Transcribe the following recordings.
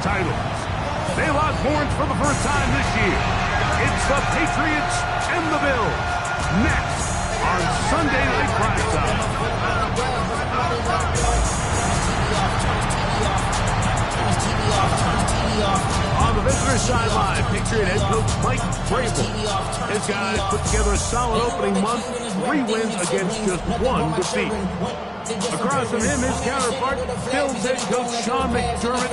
titles. They lock horns for the first time this year. It's the Patriots and the Bills. Next on Sunday Night Primetime. On the visitor sideline, Patriot head coach Mike Vrabel. His guys put together a solid opening month, 3 wins against just 1 defeat. Across from him, his counterpart, Bills head coach Sean McDermott.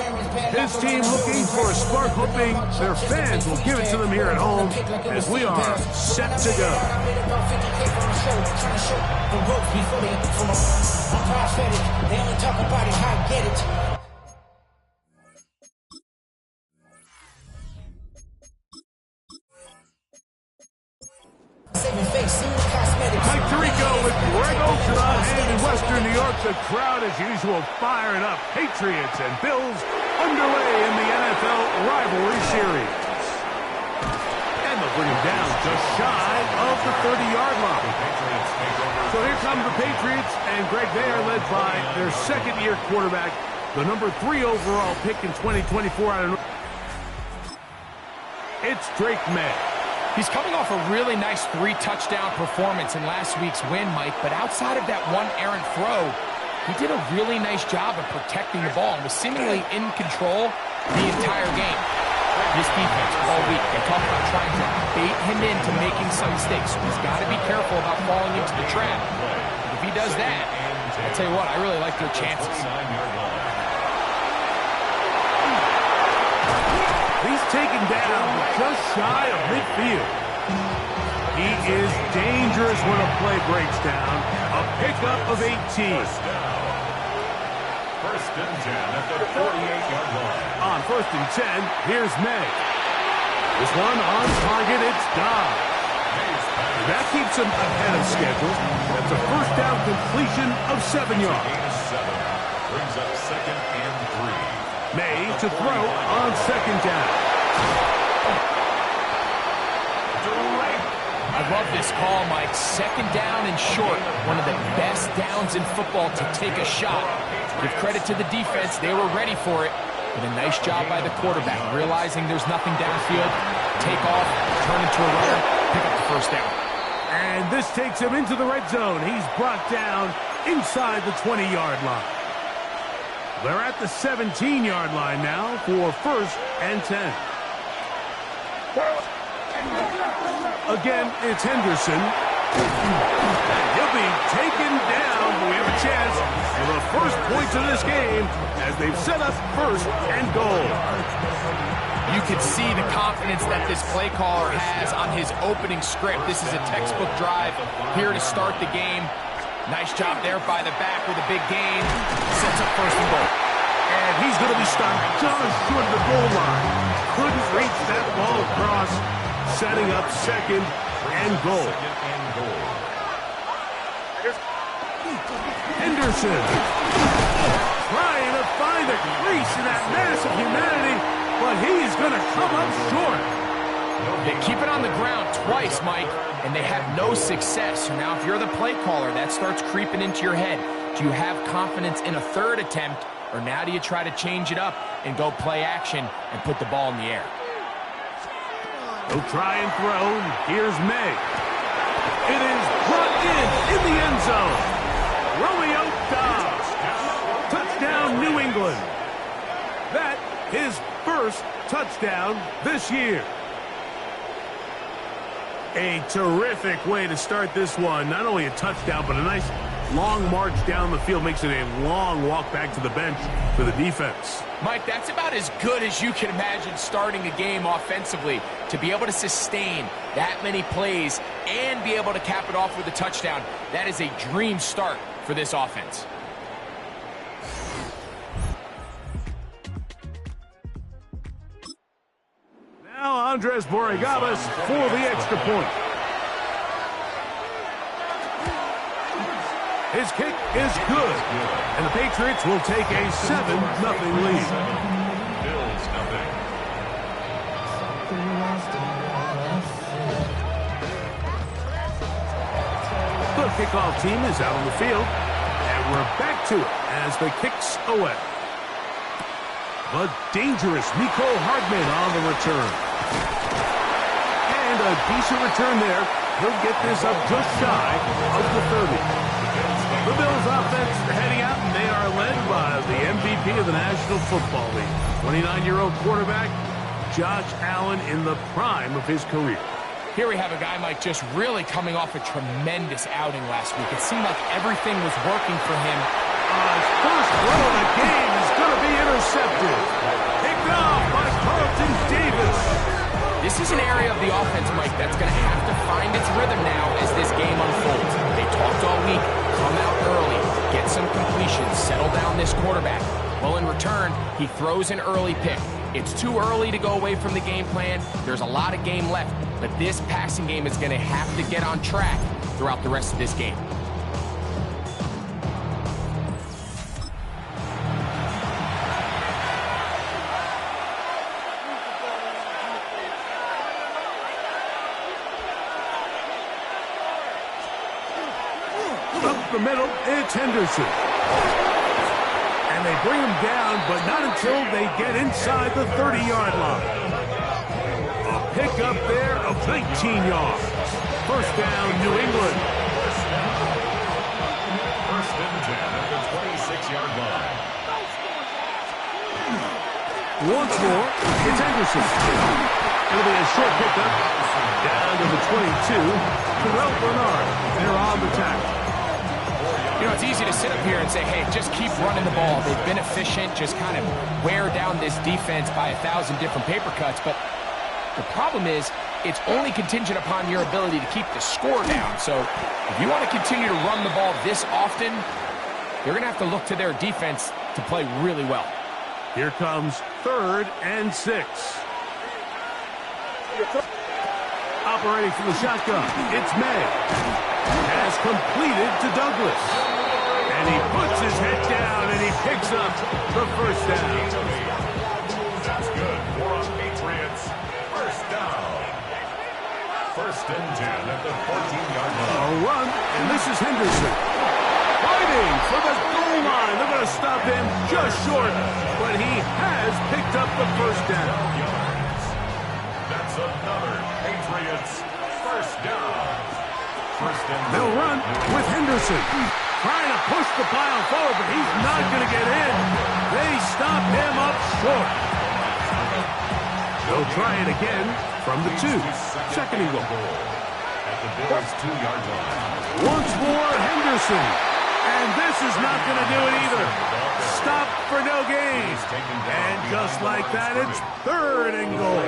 His team looking for a spark, hoping their fans will give it to them here at home as we are set to go. Mike Tirico with Greg Oshra, and in Western New York, the crowd as usual firing up. Patriots and Bills underway in the NFL rivalry series. And they'll bring him down just shy of the 30-yard line. So here come the Patriots, and Greg, they are led by their second-year quarterback, the number 3 overall pick in 2024 out of It's Drake May. He's coming off a really nice 3-touchdown performance in last week's win, Mike, but outside of that one errant throw, he did a really nice job of protecting the ball and was seemingly in control the entire game. This defense all week, they talk about trying to bait him into making some mistakes, so he's got to be careful about falling into the trap. If he does that, I'll tell you what, I really like their chances. He's taken down just shy of midfield. He is dangerous when a play breaks down. A pickup of 18. First and 10 at the 48-yard line. On first and 10, here's May. This one on target, it's Dobbs. That keeps him ahead of schedule. That's a first down completion of 7 yards. Brings up second and 3. May to throw on second down. I love this call, Mike. Second down and short. One of the best downs in football to take a shot. Give credit to the defense. They were ready for it. But a nice job by the quarterback. Realizing there's nothing downfield. Take off, turn into a runner, pick up the first down. And this takes him into the red zone. He's brought down inside the 20-yard line. They're at the 17-yard line now for first and 10. Again, it's Henderson. He'll be taken down. We have a chance for the first points of this game as they've set up first and goal. You can see the confidence that this play caller has on his opening script. This is a textbook drive here to start the game. Nice job there by the back with a big gain. Sets up first and goal. And he's going to be stopped just short of the goal line. Couldn't reach that ball across. Setting up second and goal. Henderson trying to find a crease in that mass of humanity, but he's going to come up short. They keep it on the ground twice, Mike, and they have no success. So now if you're the play caller, that starts creeping into your head. Do you have confidence in a third attempt, or now do you try to change it up and go play action and put the ball in the air? He'll try and throw. Here's May. It is brought in the end zone. Romeo Dobbs. Touchdown, New England. That his first touchdown this year. A terrific way to start this one. Not only a touchdown, but a nice long march down the field. Makes it a long walk back to the bench for the defense. Mike, that's about as good as you can imagine starting a game offensively. To be able to sustain that many plays and be able to cap it off with a touchdown, that is a dream start for this offense. Now Andres Borregales for the extra point. His kick is good, and the Patriots will take a 7-0 lead. Bills nothing. The kickoff team is out on the field, and we're back to it as the kick's away. But dangerous Mecole Hardman on the return. And a decent return there. He'll get this up just shy of the 30. The Bills offense heading out, and they are led by the MVP of the National Football League. 29-year-old quarterback, Josh Allen, in the prime of his career. Here we have a guy, Mike, just really coming off a tremendous outing last week. It seemed like everything was working for him. His first throw of the game is going to be intercepted. Picked off by Carlton Davis. This is an area of the offense, Mike, that's going to have to find its rhythm now as this game unfolds. They talked all week, come out early, get some completions, settle down this quarterback. Well, in return, he throws an early pick. It's too early to go away from the game plan. There's a lot of game left, but this passing game is going to have to get on track throughout the rest of this game. Up the middle, it's Henderson. And they bring him down, but not until they get inside the 30-yard line. A pickup there of 19 yards. First down, New England. First and 10 at the 26-yard line. Once more, it's Henderson. It'll be a short pickup. Down to the 22. Terrell Bernard. They're on the tackle. You know, it's easy to sit up here and say, hey, just keep running the ball. They've been efficient, just kind of wear down this defense by 1,000 different paper cuts. But the problem is, it's only contingent upon your ability to keep the score down. So if you want to continue to run the ball this often, you're going to have to look to their defense to play really well. Here comes 3rd and 6. Operating from the shotgun, it's May. Has completed to Douglas. And he puts his head down and he picks up the first down. That's good for a Patriots first down. First and 10 at the 14-yard line. A run, and this is Henderson. Fighting for the goal line. They're going to stop him just short, but he has picked up the first down. That's another Patriots first down. First and 10. They'll run with Henderson. Trying to push the pile forward, but he's not going to get in. They stop him up short. They'll try it again from the 2. Second and goal. At the Bills' 2-yard line. Once more, Henderson. And this is not going to do it either. Stop for no gain. And just like that, it's 3rd and goal.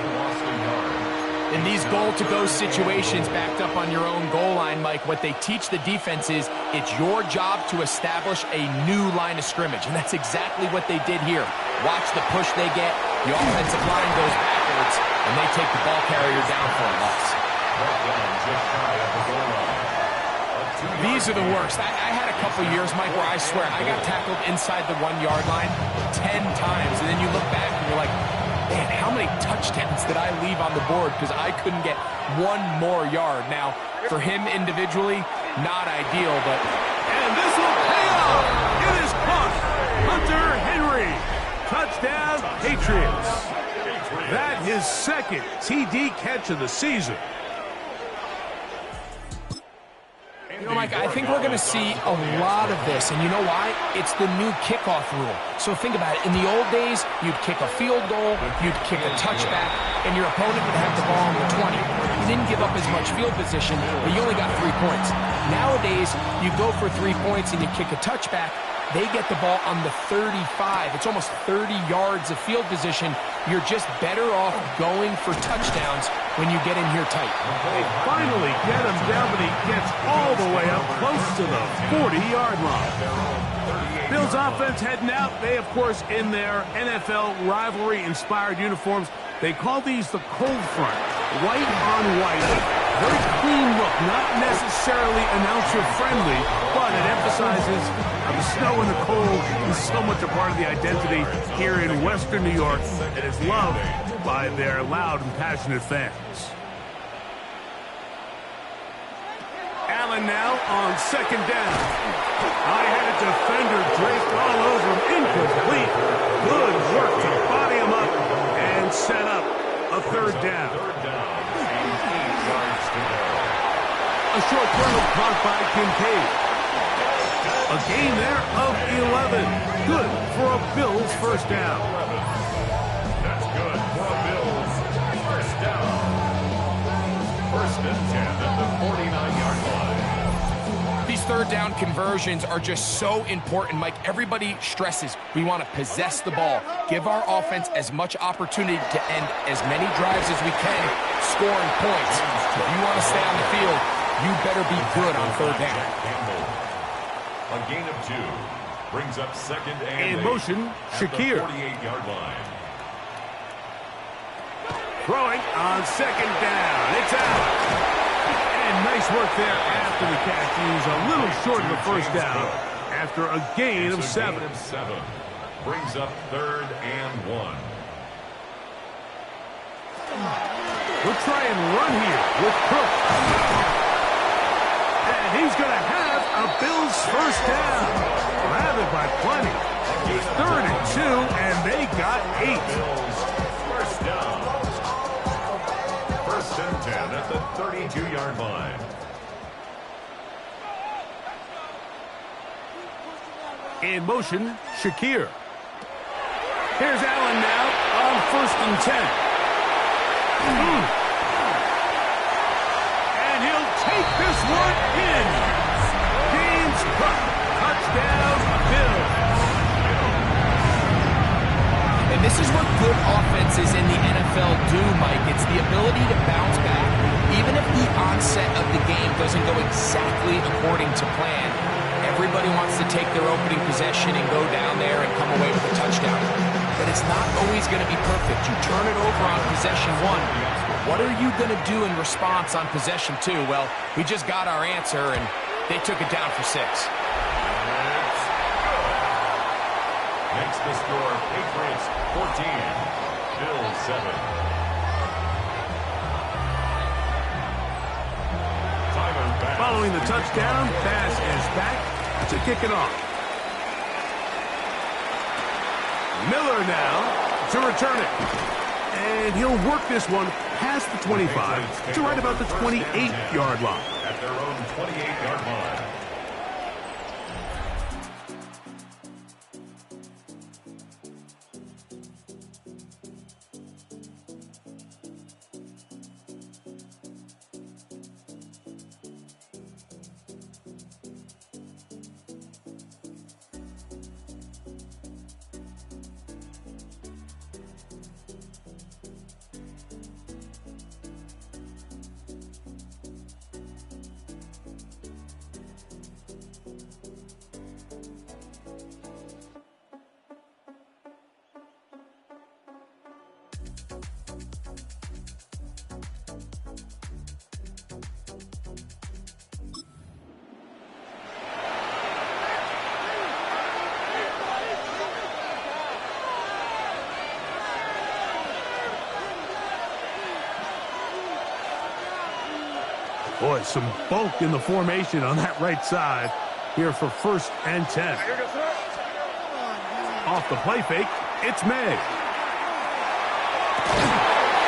In these goal-to-go situations backed up on your own goal line, Mike, what they teach the defense is it's your job to establish a new line of scrimmage, and that's exactly what they did here. Watch the push they get, the offensive line goes backwards, and they take the ball carrier down for a loss. These are the worst. I had a couple years, Mike, where I swear I got tackled inside the 1-yard line 10 times, and then you look back and you're like, man, how many touchdowns did I leave on the board because I couldn't get one more yard? Now, for him individually, not ideal, but... And this will pay off. It is caught. Hunter Henry. Touchdown, Patriots. That his second TD catch of the season. You know, Mike, I think we're going to see a lot of this, and you know why? It's the new kickoff rule. So think about it. In the old days, you'd kick a field goal, you'd kick a touchback, and your opponent would have the ball on the 20. You didn't give up as much field position, but you only got 3 points. Nowadays, you go for 3 points and you kick a touchback, they get the ball on the 35. It's almost 30 yards of field position. You're just better off going for touchdowns when you get in here tight. They finally get him down, but he gets all the way up close to the 40-yard line. Bills offense heading out. They, of course, in their NFL rivalry-inspired uniforms, they call these the cold front. White on white. Very clean look, not necessarily announcer-friendly, but it emphasizes the snow and the cold is so much a part of the identity here in Western New York, and is loved by their loud and passionate fans. Allen now on second down. I had a defender draped all over him, incomplete. Good work to body him up and set up a third down. And 8 yards to go. A short throw caught by Kincaid. A gain there of 11. Good for a Bills first down. That's good for a Bills first down. First and 10 at the 49-yard line. These third down conversions are just so important, Mike. Everybody stresses we want to possess the ball, give our offense as much opportunity to end as many drives as we can, scoring points. If you want to stay on the field, you better be good on third down. A gain of 2 brings up second and In motion, Shakir. 48-yard line. Throwing on second down. It's out. And nice work there after the catch. He's a little short of the first down after a gain of 7. Gain of 7 brings up third and 1. We'll try and run here with Cook. And he's going to have a Bills first down. Ravaged by plenty. It's third and 2, and they got 8. Bills first down. First and 10 at the 32-yard line. In motion, Shakir. Here's Allen now on first and 10. And he'll take this one in. James Cook, touchdown, Bills. And this is what good offenses in the NFL do, Mike. It's the ability to bounce back. Even if the onset of the game doesn't go exactly according to plan, everybody wants to take their opening possession and go down there and come away with a touchdown. But it's not always going to be perfect. You turn it over on possession 1. What are you going to do in response on possession 2? Well, we just got our answer, and they took it down for 6. Makes the score Patriots 14, Bills 7. Timer back. Following the touchdown, pass is back to kick it off. Miller now to return it. And he'll work this one past the 25 to right about the 28-yard line. At their own 28-yard line. Boy, some bulk in the formation on that right side here for first and 10. Off the play fake, it's May.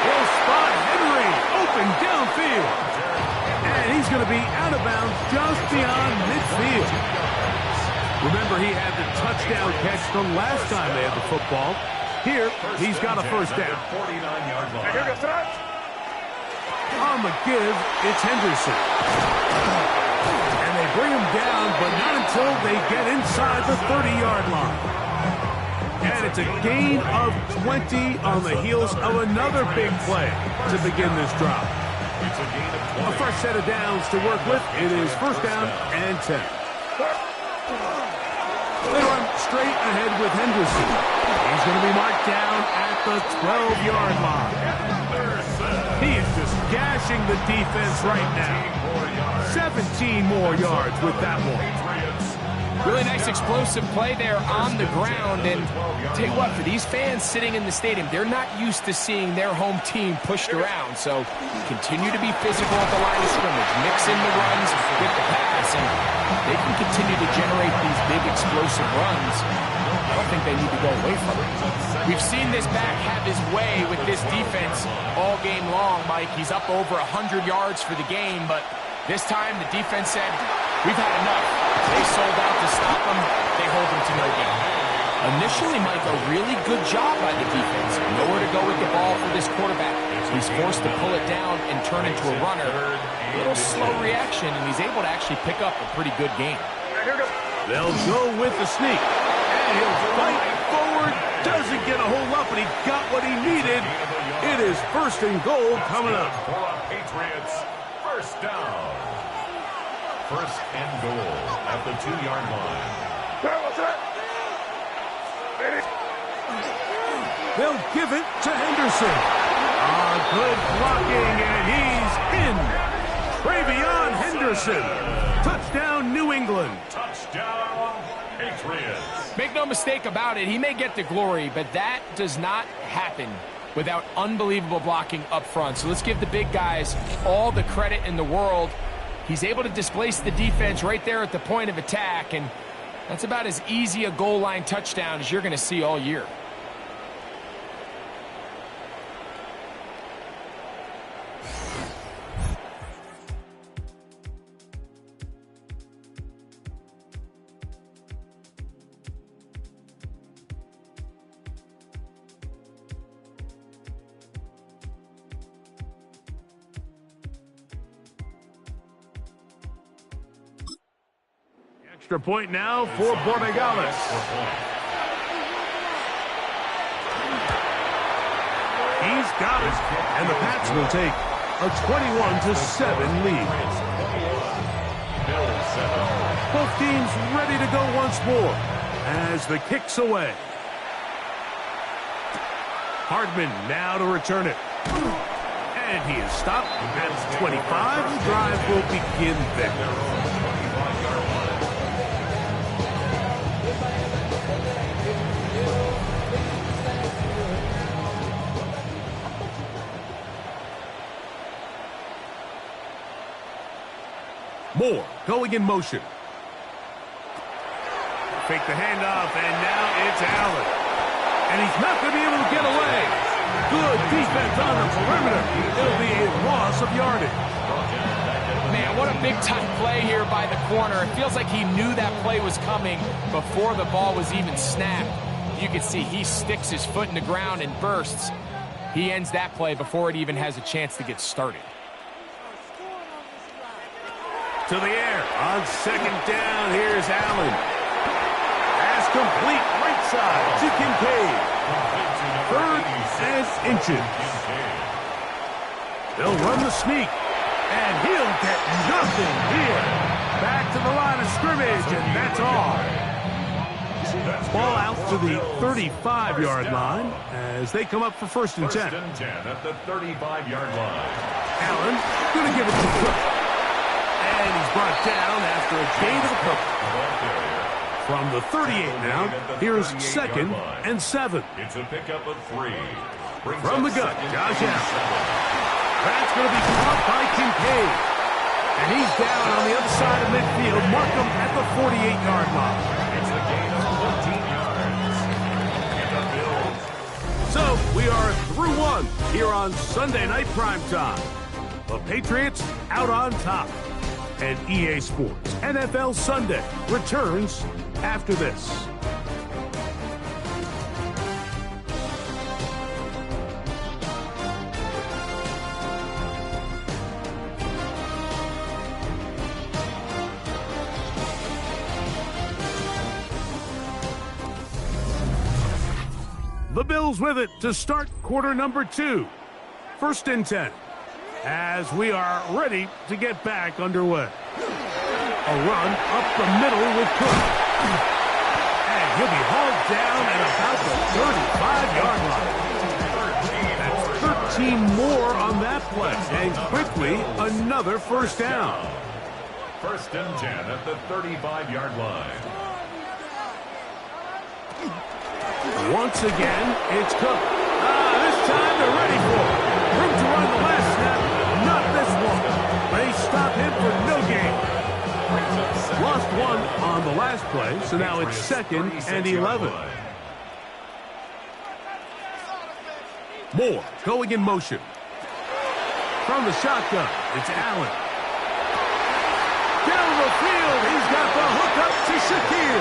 He'll spot Henry open downfield. And he's going to be out of bounds just beyond midfield. Remember, he had the touchdown catch the last time they had the football. Here, he's got a first down. 49-yard line. On the give, it's Henderson. And they bring him down, but not until they get inside the 30-yard line. And it's a gain of 20 on the heels of another big play to begin this drive. It's a gain of 20. A fresh set of downs to work with. It is first down and 10. They run straight ahead with Henderson. He's going to be marked down at the 12-yard line. He is just gashing the defense right now. 17 more yards with that one. Patriots Really nice explosive play there on the ground. And I'll tell you what, for these fans sitting in the stadium, they're not used to seeing their home team pushed around. So continue to be physical at the line of scrimmage. Mix in the runs with the pass. And they can continue to generate these big explosive runs. I don't think they need to go away from it. We've seen this back have his way with this defense all game long, Mike. He's up over 100 yards for the game, but this time the defense said, we've had enough. They sold out to stop him. They hold him to no gain. Initially, Mike, a really good job by the defense. Nowhere to go with the ball for this quarterback. He's forced to pull it down and turn into a runner. A little slow reaction, and he's able to actually pick up a pretty good game. They'll go with the sneak. And he'll fight forward. Doesn't get a whole lot, but he got what he needed. It is 1st and goal coming up. For Patriots, first down. 1st and goal at the 2-yard line. They'll give it to Henderson. Good blocking, and he's in. Travion Henderson. Touchdown, New England. Touchdown, Patriots. Make no mistake about it, he may get the glory, but that does not happen without unbelievable blocking up front. So let's give the big guys all the credit in the world. He's able to displace the defense right there at the point of attack, and that's about as easy a goal line touchdown as you're going to see all year. Extra point now for Borregales. He's got it, and the Pats will take a 21-7 lead. Both teams ready to go once more as the kick's away. Hardman now to return it. And he is stopped at 25. The drive will begin there. Moore going in motion. Fake the handoff, and now it's Allen. And he's not going to be able to get away. Good defense on the perimeter. It'll be a loss of yardage. Man, what a big-time play here by the corner. It feels like he knew that play was coming before the ball was even snapped. You can see he sticks his foot in the ground and bursts. He ends that play before it even has a chance to get started. To the air on 2nd down. Here's Allen. Pass complete right side to Kincaid. 3rd and inches. They'll run the sneak, and he'll get nothing here. Back to the line of scrimmage, and that's all. Ball out to the 35-yard line as they come up for 1st and 10. 1st and 10 at the 35-yard line. Allen going to give it to Cook. And he's brought down after a gain of a couple. From the 38 now, here's 2nd and 7. It's a pickup of 3. From the gun, Josh Allen. That's going to be caught by Kincaid. And he's down on the other side of midfield. Mark him at the 48-yard line. It's a gain of 14 yards. So we are through one here on Sunday Night Primetime. The Patriots out on top. And EA Sports NFL Sunday returns after this. The Bills with it to start quarter number 2. 1st and 10. As we are ready to get back underway. A run up the middle with Cook. And he'll be hauled down at about the 35-yard line. That's 13 more on that play. And quickly, another 1st down. 1st and 10 at the 35-yard line. Once again, it's Cook. This time they're ready for it. Room to run the last snap. Not this one. They stop him for no gain. Lost one on the last play, so now it's 2nd and 11. Moore going in motion. From the shotgun, it's Allen. Down the field, he's got the hook up to Shakir.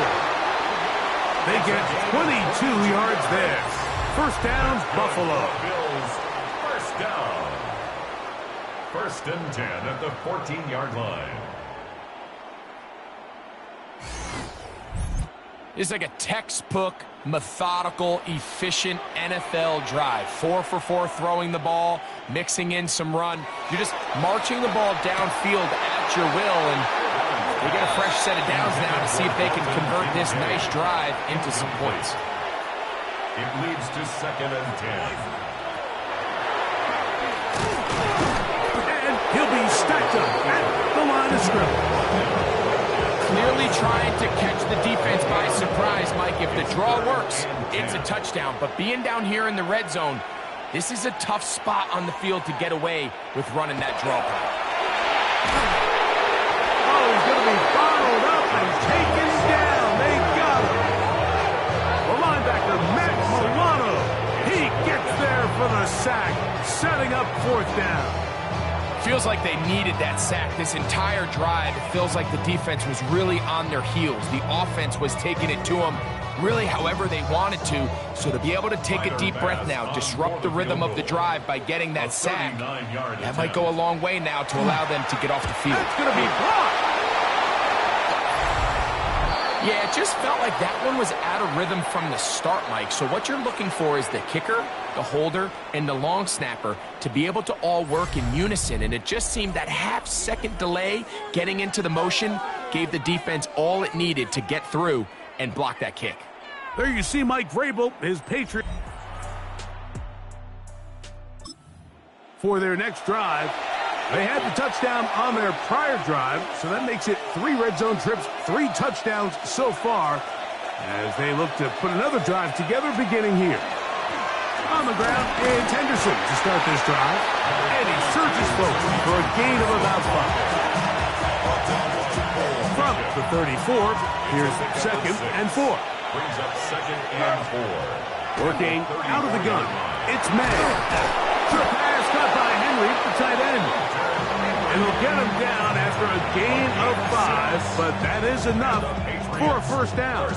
They get 22 yards there. First down, Buffalo. Bills, first down. 1st and 10 at the 14-yard line. It's like a textbook, methodical, efficient NFL drive. 4 for 4 throwing the ball, mixing in some run. You're just marching the ball downfield at your will, and they get a fresh set of downs now to see if they can convert this nice drive into some points. It leads to 2nd and 10. And he'll be stacked up at the line of scrimmage. Clearly trying to catch the defense by surprise, Mike. If the draw works, it's a touchdown. But being down here in the red zone, this is a tough spot on the field to get away with running that draw play. Oh, he's going to be bottled up and taken down. They got him. The linebacker, Matt Milano. He gets there for the sack, setting up 4th down. Feels like they needed that sack this entire drive. It feels like the defense was really on their heels. The offense was taking it to them really however they wanted to. So to be able to take a deep breath now, disrupt the rhythm of the drive by getting that sack, that might go a long way now to allow them to get off the field. That's going to be blocked. Yeah, it just felt like that one was out of rhythm from the start, Mike. So what you're looking for is the kicker, the holder, and the long snapper to be able to all work in unison. And it just seemed that half-second delay getting into the motion gave the defense all it needed to get through and block that kick. There you see Mike Vrabel, his Patriot. For their next drive, they had the touchdown on their prior drive, so that makes it 3 red zone trips, 3 touchdowns so far, as they look to put another drive together beginning here. On the ground, it's Henderson to start this drive, and he surges forward for a gain of about 5. From the 34, here's 2nd and 4. Brings up 2nd and 4. Working out of the gun, it's May. Short pass caught by Henry, the tight end. And he'll get him down after a gain of 5, but that is enough for a first down.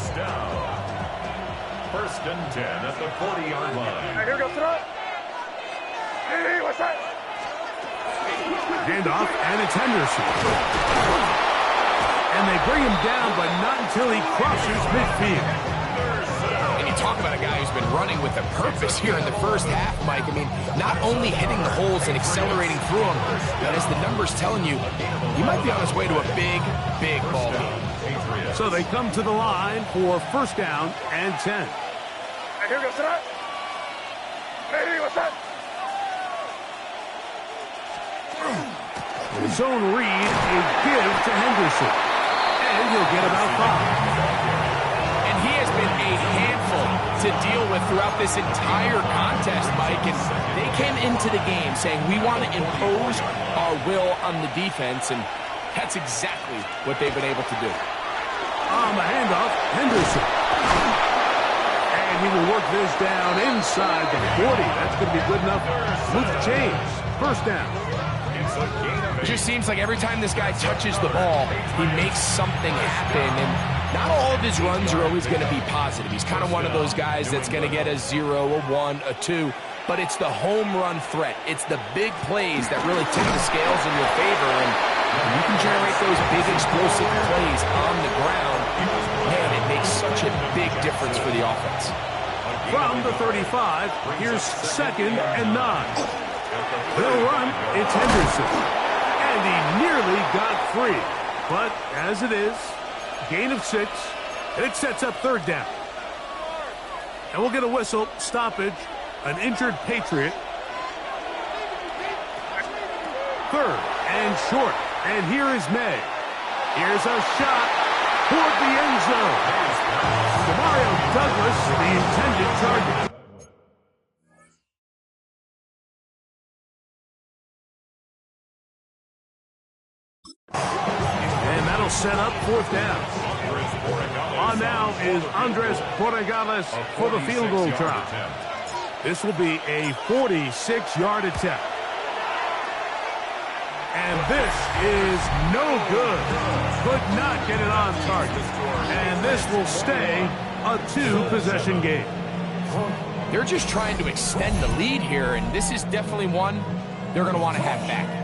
1st and 10 at the 40-yard line. Here we go, throw. Hey, what's that? Handoff, and it's Henderson. And they bring him down, but not until he crosses midfield. And you talk about a guy who's been running with a purpose here in the first half, Mike. I mean, not only hitting the holes and accelerating through them, but as the numbers telling you, he might be on his way to a big, big ball game. So they come to the line for first down and 10. Here we go, throw. Hey, what's that? Zone read, a give to Henderson. And he'll get about 5. And he has been a handful to deal with throughout this entire contest, Mike. And they came into the game saying, we want to impose our will on the defense, and that's exactly what they've been able to do. On the handoff, Henderson. And he will work this down inside the 40. That's going to be good enough to move the chains. First down. It just seems like every time this guy touches the ball, he makes something happen, and not all of his runs are always going to be positive. He's kind of one of those guys that's going to get a 0, a 1, a 2, but it's the home run threat. It's the big plays that really tip the scales in your favor, and when you can generate those big explosive plays on the ground, man, it makes such a big difference for the offense. From the 35, here's 2nd and 9. They'll run, it's Henderson. And he nearly got free. But as it is, gain of 6, and it sets up 3rd down. And we'll get a whistle, stoppage, an injured Patriot. 3rd and short. And here is May. Here's a shot toward the end zone. Demario Douglas, the intended target. And that'll set up fourth down. On now is Andres Borregales for the field goal try. This will be a 46-yard attempt. And this is no good. Could not get it on target. And this will stay a two-possession game. They're just trying to extend the lead here, and this is definitely one they're going to want to have back.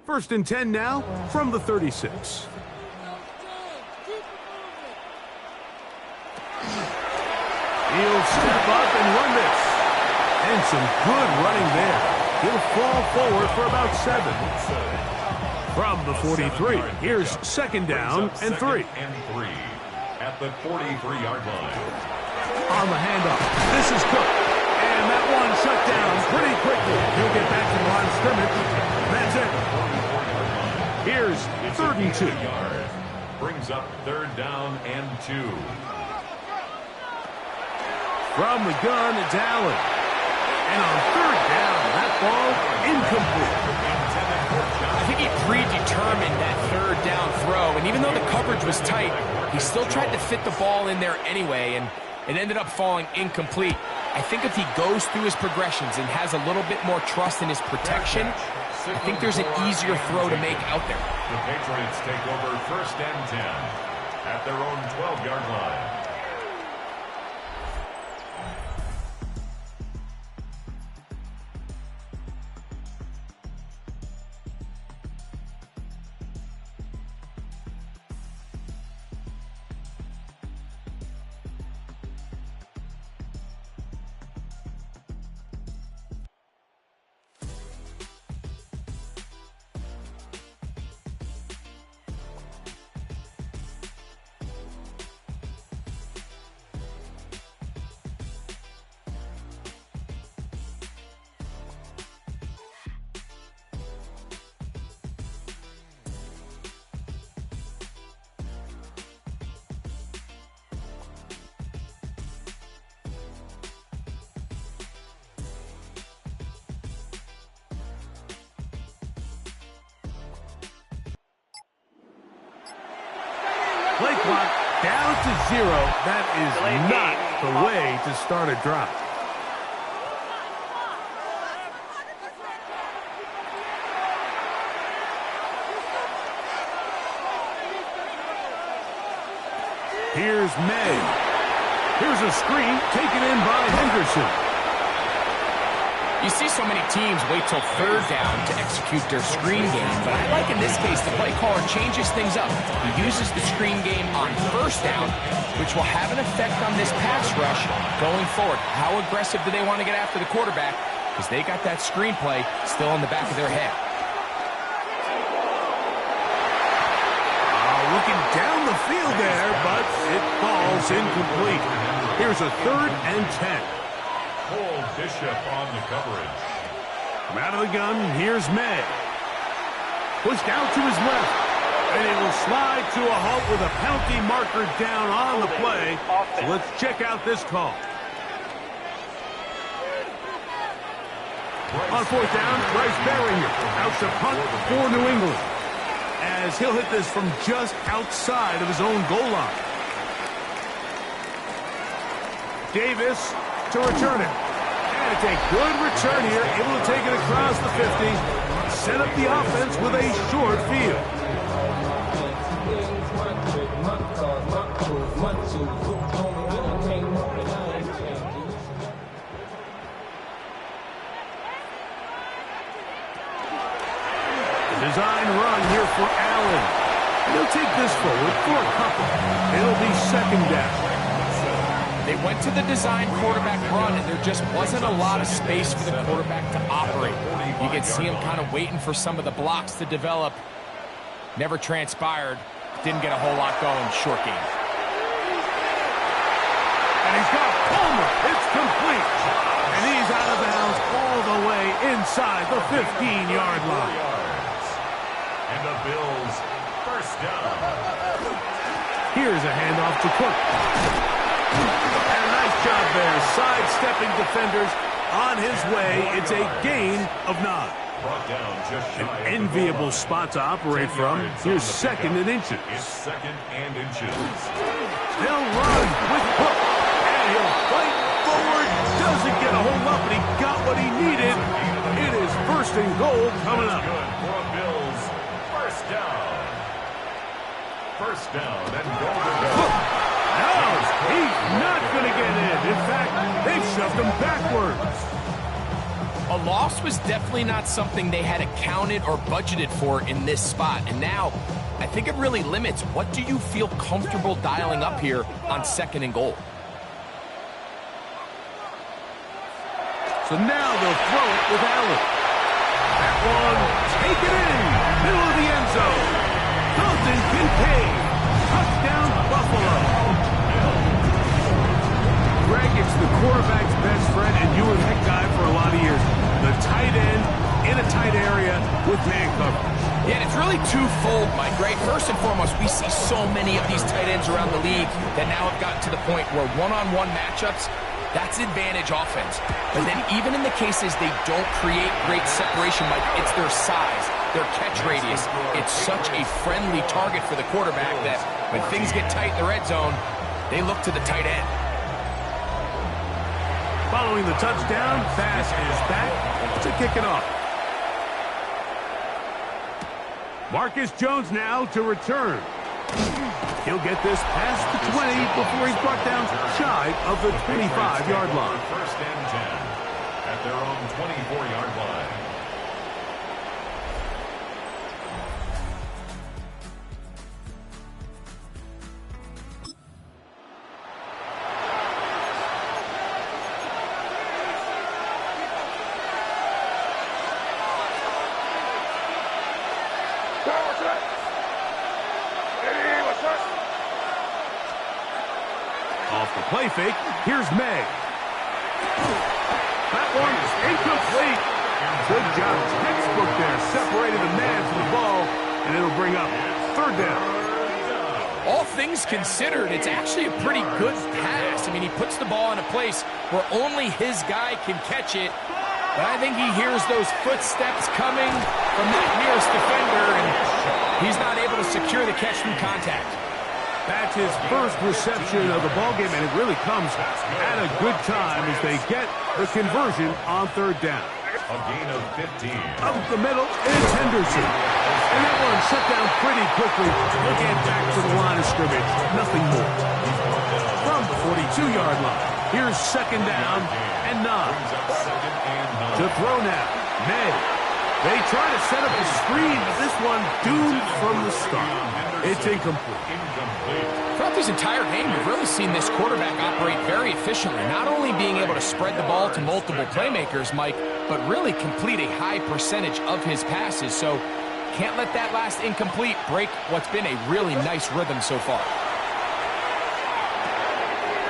First and 10 now from the 36. He'll step up and run this. And some good running there. He'll fall forward for about 7. From the 43, here's second down and 3. At the 43-yard line. On the handoff, this is Cook. And that one shut down pretty quickly. He'll get back to the line of scrimmage. That's it. Here's 3rd and 2. Brings up 3rd down and 2. From the gun, it's Allen. And on 3rd down, that ball incomplete. I think he predetermined that 3rd down throw, and even though the coverage was tight, he still tried to fit the ball in there anyway, and it ended up falling incomplete. I think if he goes through his progressions and has a little bit more trust in his protection, I think there's an easier throw to make out there. The Patriots take over 1st and 10 at their own 12-yard line. Play clock down to 0. That is not the way to start a drive. Here's May. Here's a screen taken in by Henderson. You see so many teams wait till 3rd down to execute their screen game, but I like in this case the play caller changes things up. He uses the screen game on 1st down, which will have an effect on this pass rush going forward. How aggressive do they want to get after the quarterback? Because they got that screen play still in the back of their head. Looking down the field there, but it falls incomplete. Here's a 3rd and 10. Cole Bishop on the coverage. From out of the gun, here's May. Pushed out to his left. And he will slide to a halt with a penalty marker down on the play. So let's check out this call. On 4th down, Bryce Berringer out to punt for New England, as he'll hit this from just outside of his own goal line. Davis to return it. And it's a good return here, able to take it across the 50, set up the offense with a short field. Design run here for Allen. He'll take this forward for a couple. It'll be 2nd down. They went to the design quarterback run, and there just wasn't a lot of space for the quarterback to operate. You can see him kind of waiting for some of the blocks to develop. Never transpired. Didn't get a whole lot going. Short game. And he's got Palmer. It's complete. And he's out of bounds all the way inside the 15-yard line. And the Bills, first down. Here's a handoff to Cook. And a nice job there, sidestepping defenders on his way. It's a gain of 9. Brought down just shy. An enviable spot to operate from. Here's second and inches. It's second and inches. They'll run with Cook. And he'll fight forward. Doesn't get a whole lot, but he got what he needed. It is first and goal coming up. Good for a Bills. First down. First down and goal to go. No, he's not going to get in. In fact, they've shoved him backwards. A loss was definitely not something they had accounted or budgeted for in this spot. And now, I think it really limits what do you feel comfortable dialing up here on second and goal. So now they'll throw it with Allen. That one, take it in, middle of the end zone. Dalton Kincaid, touchdown Buffalo. Greg, it's the quarterback's best friend, and you were that guy for a lot of years. The tight end in a tight area with man coverage. Yeah, and it's really twofold, Mike, right? First and foremost, we see so many of these tight ends around the league that now have gotten to the point where one-on-one matchups, that's advantage offense. But then even in the cases they don't create great separation, Mike, it's their size, their catch radius. It's such a friendly target for the quarterback that when things get tight in the red zone, they look to the tight end. Following the touchdown, pass is back to kick it off. Marcus Jones now to return. He'll get this past the 20 before he's brought down shy of the 25-yard line. First and 10 at their own 24-yard line. Off the play fake, here's May. That one's incomplete. Good job, textbook there. Separated the man from the ball, and it'll bring up third down. All things considered, it's actually a pretty good pass. I mean, he puts the ball in a place where only his guy can catch it. But I think he hears those footsteps coming from that nearest defender, and he's not able to secure the catch through contact. That's his first reception of the ballgame, and it really comes at a good time as they get the conversion on third down. A gain of 15. Up the middle is Henderson. And that one shut down pretty quickly. He'll get back to the line of scrimmage. Nothing more. From the 42-yard line, here's second down and 9. To throw now, May. They try to set up a screen, but this one doomed from the start. It's incomplete. Throughout this entire game, we've really seen this quarterback operate very efficiently, not only being able to spread the ball to multiple playmakers, Mike, but really complete a high percentage of his passes. So can't let that last incomplete break what's been a really nice rhythm so far.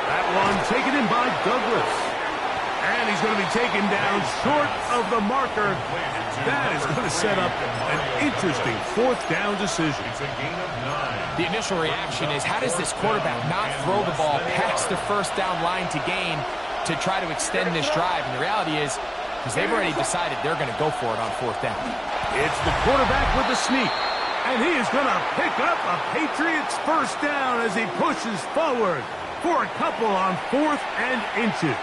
That one taken in by Douglas. And he's going to be taken down short of the marker. That is going to set up an interesting fourth down decision. It's a gain of 9. The initial reaction is, how does this quarterback not throw the ball past the first down line to gain to try to extend this drive? And the reality is, because they've already decided they're going to go for it on fourth down. It's the quarterback with the sneak. And he is going to pick up a Patriots first down as he pushes forward for a couple on fourth and inches.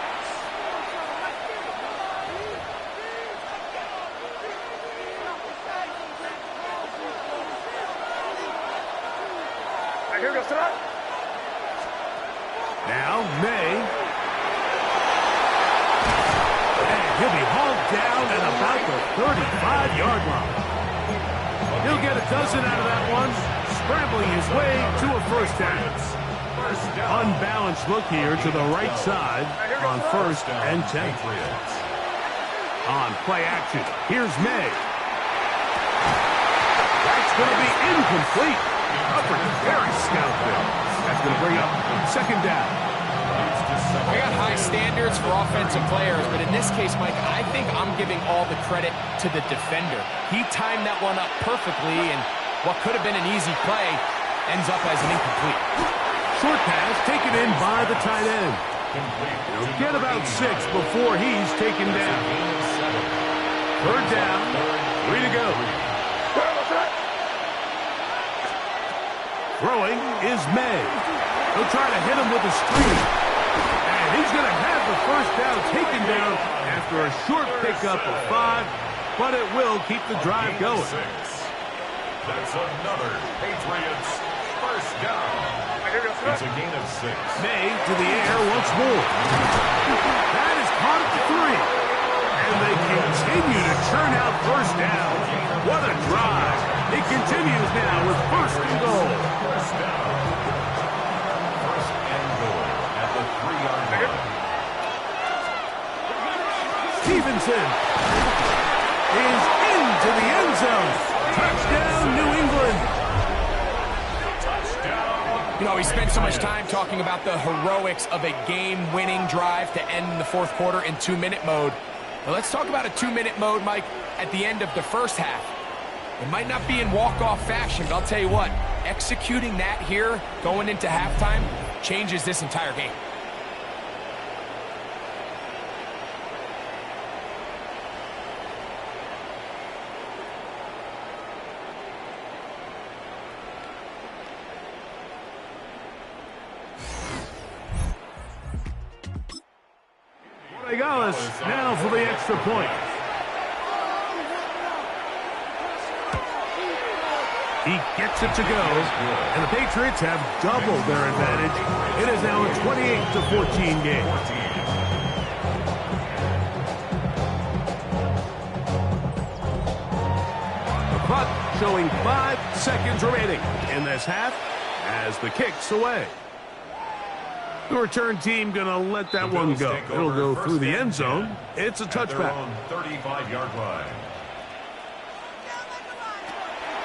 Here goes tonight. Now, May. And he'll be hauled down at about the 35-yard line. He'll get a dozen out of that one, scrambling his way to a first down. Unbalanced look here to the right side on first and 10. On play action, here's May. That's going to be incomplete. Very scout there. That's going to bring up second down. I got high standards for offensive players, but in this case, Mike, I think I'm giving all the credit to the defender. He timed that one up perfectly, and what could have been an easy play ends up as an incomplete. Short pass taken in by the tight end. He'll get about 6 before he's taken down. Third down, 3 to go. Throwing is May. He'll try to hit him with a screen. And he's going to have the first down taken down after a short pickup of 5, but it will keep the drive going. That's another Patriots first down. It's a gain of 6. May to the air once more. That is caught at the 3. And they continue to churn out first down. What a drive. It continues now with first and goal. First down. First and goal at the 3-yard line. Stevenson is into the end zone. Touchdown, New England. You know, we spent so much time talking about the heroics of a game-winning drive to end the fourth quarter in 2-minute mode. Now let's talk about a 2-minute mode, Mike, at the end of the first half. It might not be in walk-off fashion, but I'll tell you what, executing that here going into halftime changes this entire game. Gonzalez now for the extra point. He gets it to go, and the Patriots have doubled their advantage. It is now a 28-14 game. The clock showing 5 seconds remaining in this half as the kick's away. The return team going to let that one go. It'll go through the end zone. It's a touchback. 35-yard line.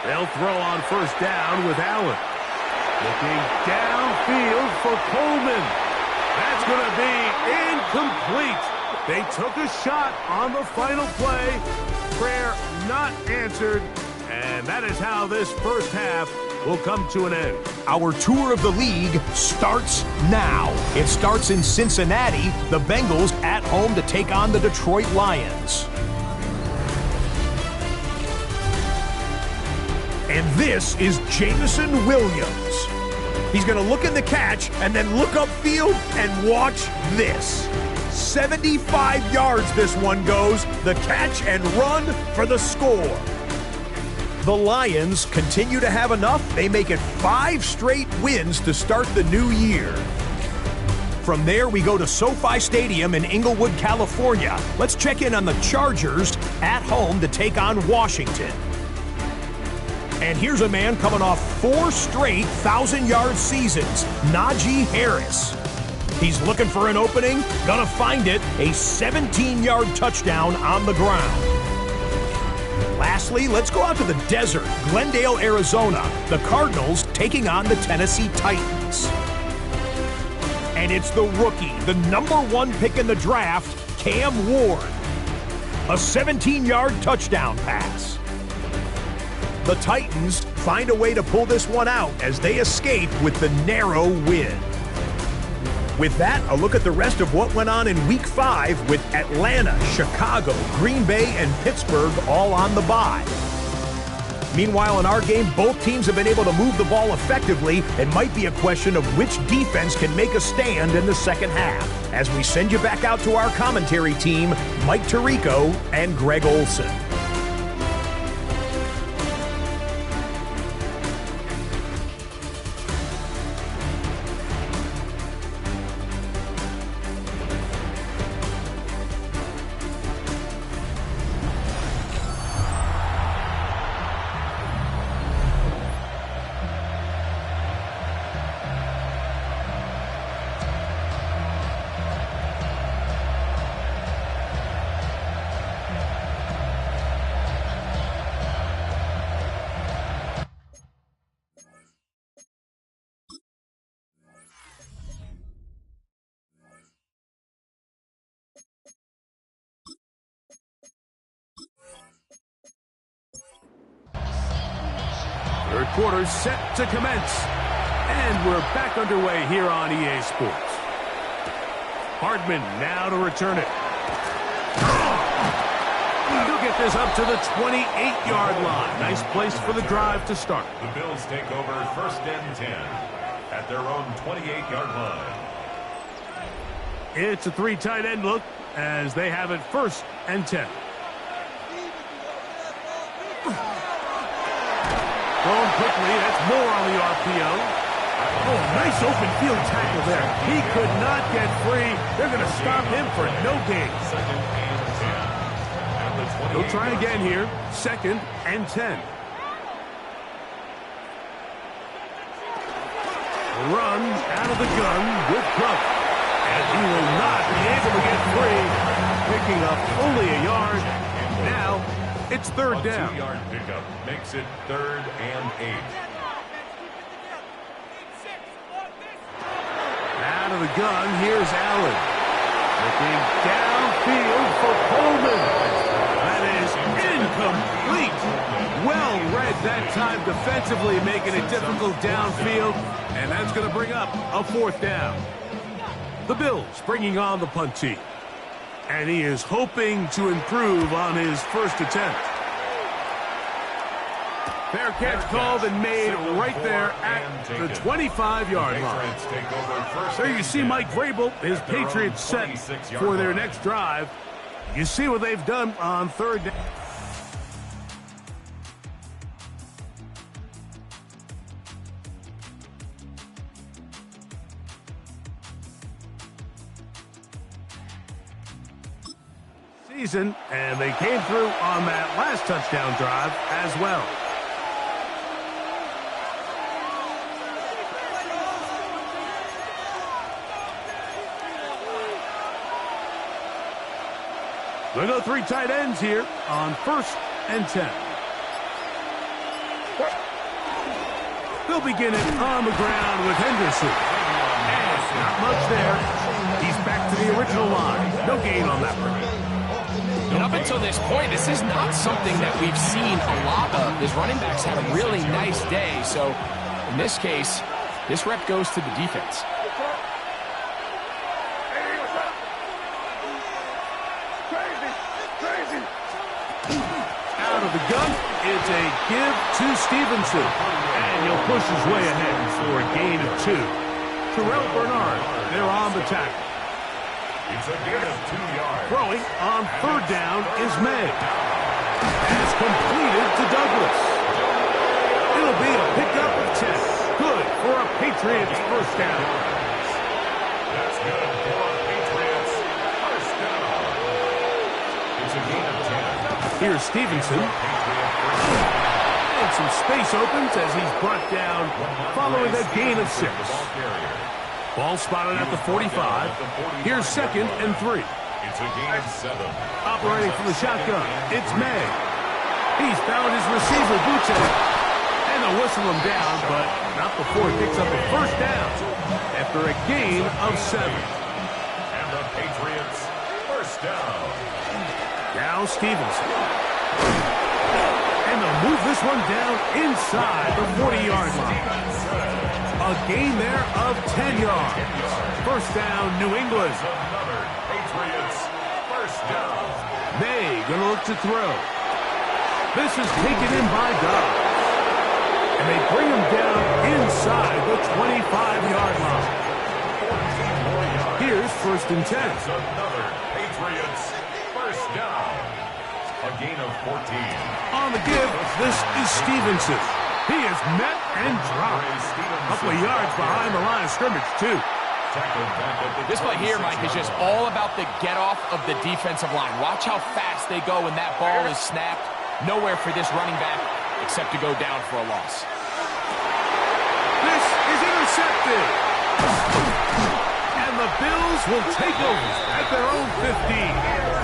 They'll throw on first down with Allen. Looking downfield for Coleman. That's going to be incomplete. They took a shot on the final play. Prayer not answered. And that is how this first half will come to an end. Our tour of the league starts now. It starts in Cincinnati. The Bengals at home to take on the Detroit Lions. And this is Jameson Williams. He's going to look in the catch and then look upfield and watch this. 75 yards this one goes. The catch and run for the score. The Lions continue to have enough. They make it 5 straight wins to start the new year. From there, we go to SoFi Stadium in Inglewood, California. Let's check in on the Chargers at home to take on Washington. And here's a man coming off 4 straight 1,000-yard seasons, Najee Harris. He's looking for an opening, gonna find it, a 17-yard touchdown on the ground. Lastly, let's go out to the desert, Glendale, Arizona. The Cardinals taking on the Tennessee Titans. And it's the rookie, the #1 pick in the draft, Cam Ward. A 17-yard touchdown pass. The Titans find a way to pull this one out as they escape with the narrow win. With that, a look at the rest of what went on in Week 5 with Atlanta, Chicago, Green Bay, and Pittsburgh all on the bye. Meanwhile, in our game, both teams have been able to move the ball effectively. It might be a question of which defense can make a stand in the second half. As we send you back out to our commentary team, Mike Tirico and Greg Olson. quarter set to commence. And we're back underway here on EA Sports. Hardman now to return it. He'll get this up to the 28-yard line. Nice place for the drive to start. The Bills take over 1st and 10 at their own 28-yard line. It's a 3 tight end look as they have it 1st and 10. Going quickly, that's more on the RPO. Oh, nice open field tackle there. He could not get free. They're going to stop him for no gain. 2nd and 10. They'll try again here. 2nd and 10. Run out of the gun with Cook. And he will not be able to get free. Picking up only a yard. Now it's 3rd down. 2-yard pickup makes it 3rd and 8. Out of the gun, here's Allen. Looking downfield for Coleman. That is incomplete. Well read that time defensively, making it difficult downfield. And that's going to bring up a 4th down. The Bills bringing on the punt team. And he is hoping to improve on his first attempt. Fair catch called and made right there at the 25-yard line. There you see Mike Vrabel, his Patriots set for their next drive. You see what they've done on 3rd down. Season, and they came through on that last touchdown drive as well. They go 3 tight ends here on 1st and 10. They'll begin it on the ground with Henderson. And not much there. He's back to the original line. No gain on that one. And up until this point, this is not something that we've seen a lot of. His running backs had a really nice day. So in this case, this rep goes to the defense. Out of the gun, it's a give to Stevenson. And he'll push his way ahead for a gain of 2. Terrell Bernard, they're on the tackle. It's a gain of 2 yards. Throwing on 3rd down is May. Pass completed to Douglas. It'll be a pickup of 10. Good for a Patriots 1st down. That's good for a Patriots 1st down. It's a gain of 10. Here's Stevenson. And some space opens as he's brought down following a gain of 6. Ball spotted at the 45. Here's 2nd and 3. It's a gain of 7. Operating from the shotgun, it's May. He's found his receiver, Butte. And they'll whistle him down, but not before he picks up a 1st down after a gain of 7. And the Patriots 1st down. Now Stevenson. And they'll move this one down inside the 40-yard line. A gain there of 10 yards. 1st down, New England. Another Patriots 1st down. May gonna look to throw. This is taken in by Dobbs. And they bring him down inside the 25-yard line. Here's 1st and 10. It's another Patriots 1st down. A gain of 14. On the give, this is Stevenson. He is met and dropped. A couple of yards behind the line of scrimmage, too. This play here, Mike, is just all about the get-off of the defensive line. Watch how fast they go when that ball is snapped. Nowhere for this running back except to go down for a loss. This is intercepted. And the Bills will take over at their own 15.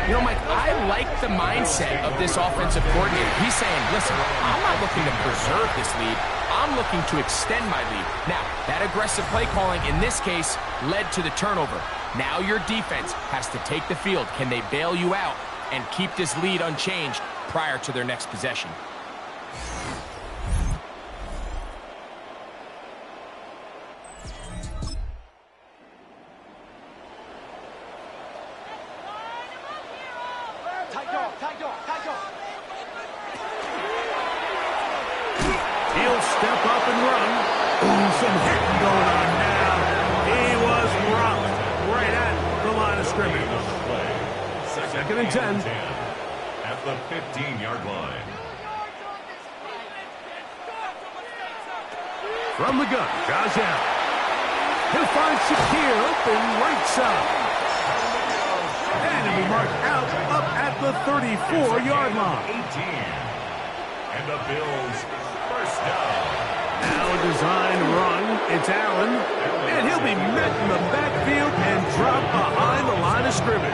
You know, Mike, I like the mindset of this offensive coordinator. He's saying, listen, I'm not looking to preserve this lead. I'm looking to extend my lead. Now, that aggressive play calling in this case led to the turnover. Now your defense has to take the field. Can they bail you out and keep this lead unchanged prior to their next possession? some hitting going on now. He was rocked right at the line of scrimmage. Second and 10. At the 15-yard line. From the gun, Josh Allen. He'll find Shakir open right side. And he'll be marked out up at the 34-yard line. 18. And the Bills first down. Now a design run. It's Allen. And he'll be met in the backfield and dropped behind the line of scrimmage.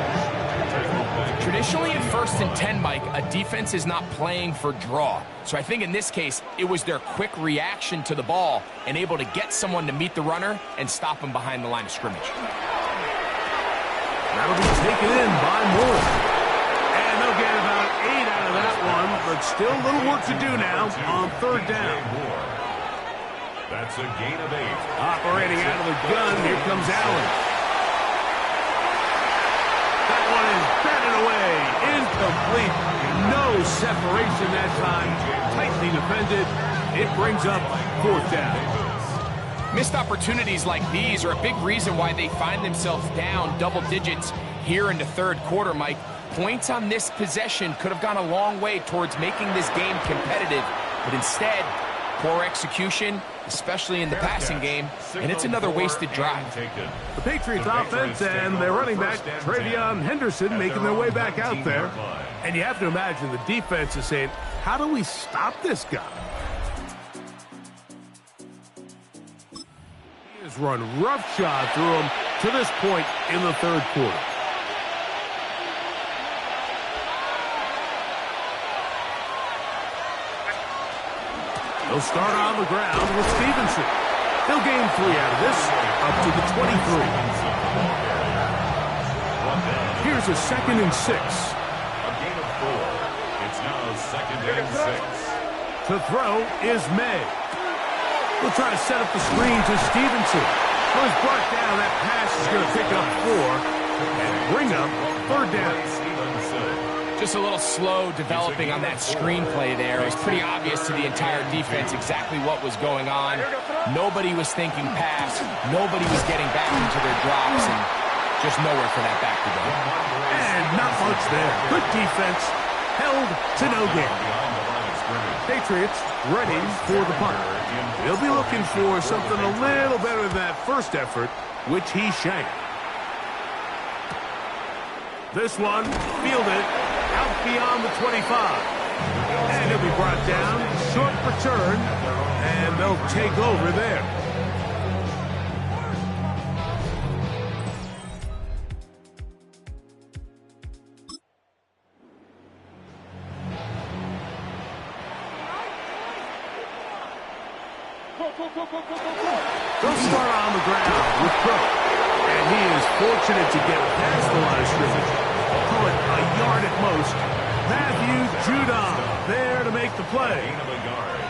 Traditionally in 1st and 10, Mike, a defense is not playing for draw. So I think in this case, it was their quick reaction to the ball and able to get someone to meet the runner and stop him behind the line of scrimmage. That'll be taken in by Moore. And they'll get about 8 out of that one, but still a little work to do now on 3rd down. That's a gain of 8. Operating out of the gun, here comes Allen. That one is batted away. Incomplete. No separation that time. Tightly defended. It brings up 4th down. Missed opportunities like these are a big reason why they find themselves down double digits here in the 3rd quarter, Mike. Points on this possession could have gone a long way towards making this game competitive, but instead, poor execution, especially in the passing game, and it's another wasted drive. The Patriots offense and their running back, Travion Henderson, making their way back out there. And you have to imagine the defense is saying, how do we stop this guy? He has run roughshod through him to this point in the 3rd quarter. They'll start on the ground with Stevenson. They'll gain 3 out of this, up to the 23. Here's a 2nd and 6. A gain of 4. It's now 2nd and 6. To throw is May. We'll try to set up the screen to Stevenson. Well, he's brought down. That pass is going to pick up 4 and bring up 3rd down. Just a little slow developing on that screenplay there. It was pretty obvious to the entire defense exactly what was going on. Nobody was thinking pass. Nobody was getting back into their drops, and just nowhere for that back to go. And not much there. Good defense. Held to no gain. Patriots ready for the punt. They'll be looking for something a little better than that first effort, which he shanked. This one fielded out beyond the 25. And he'll be brought down. Short return. And they'll take over there. They'll start on the ground with Crow. And he is fortunate to get past the line of scrimmage. Call it a yard at most. Matthew Judon there to make the play. Gain of a yard.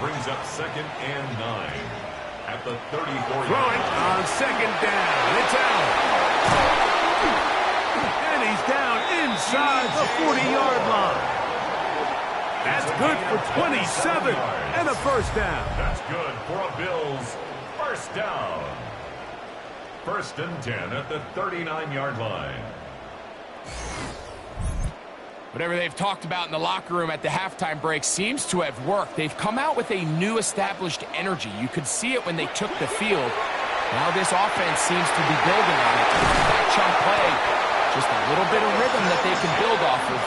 Brings up 2nd and 9. At the 34-yard Throwing on 2nd down. It's Allen. And he's down inside the 40-yard line. That's good for 27 and a first down. That's good for a Bills first down. 1st and 10 at the 39-yard line. Whatever they've talked about in the locker room at the halftime break seems to have worked. They've come out with a new established energy. You could see it when they took the field. Now this offense seems to be building on it. That chunk play, just a little bit of rhythm that they can build off of.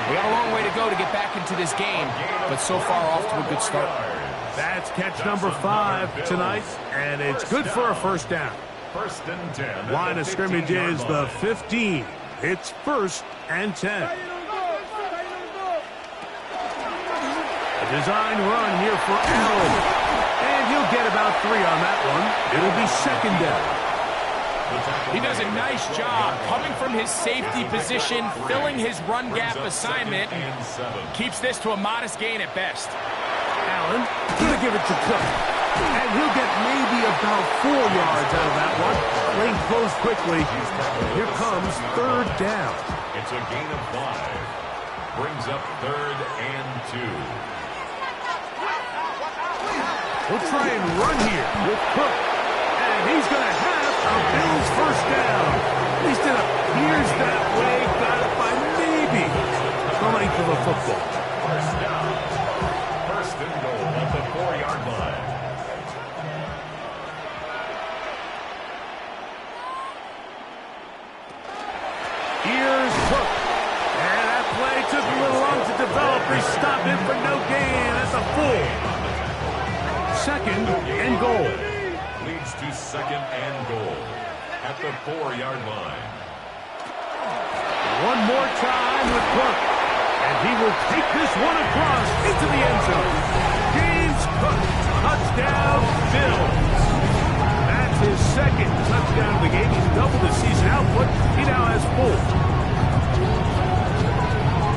We got a long way to go to get back into this game, but so far off to a good start. That's catch number 5 tonight, and it's good for a first down. 1st and 10. Line of scrimmage is the 15. It's 1st and 10. A design run here for Allen. And he'll get about 3 on that one. It'll be 2nd down. He does a nice job coming from his safety position, filling his run gap assignment. Keeps this to a modest gain at best. Allen gonna give it to Cook. And he'll get maybe about 4 yards out of that one. Lane closed quickly. Here comes 3rd down. It's a gain of 5. Brings up 3rd and 2. He'll try and run here with Cook. And he's going to have a Bills first down. At least it appears that way. Got it by maybe the length of a football. First down. First and goal at the 4-yard line. Here's Cook. And that play took a little long to develop. They stopped him for no gain at the 4. Second and goal. Leads to second and goal at the 4-yard line. One more time with Cook. And he will take this one across into the end zone. James Cook, touchdown, Bills. That's his second touchdown of the game. He's doubled his season output. He now has 4.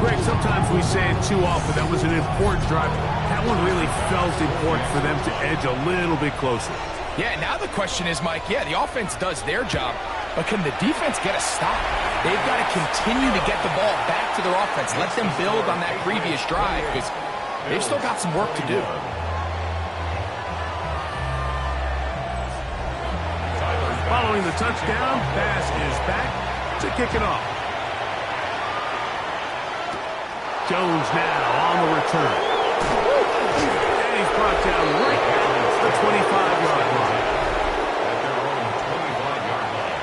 Greg, sometimes we say it too often. That was an important drive. That one really felt important for them to edge a little bit closer. Yeah, now the question is, Mike, yeah, the offense does their job, but can the defense get a stop? They've got to continue to get the ball back to their offense. Let them build on that previous drive because they've still got some work to do. Following the touchdown, pass is back to kick it off. Jones now on the return. And he's brought down right at the 25-yard line. At their own 25-yard line.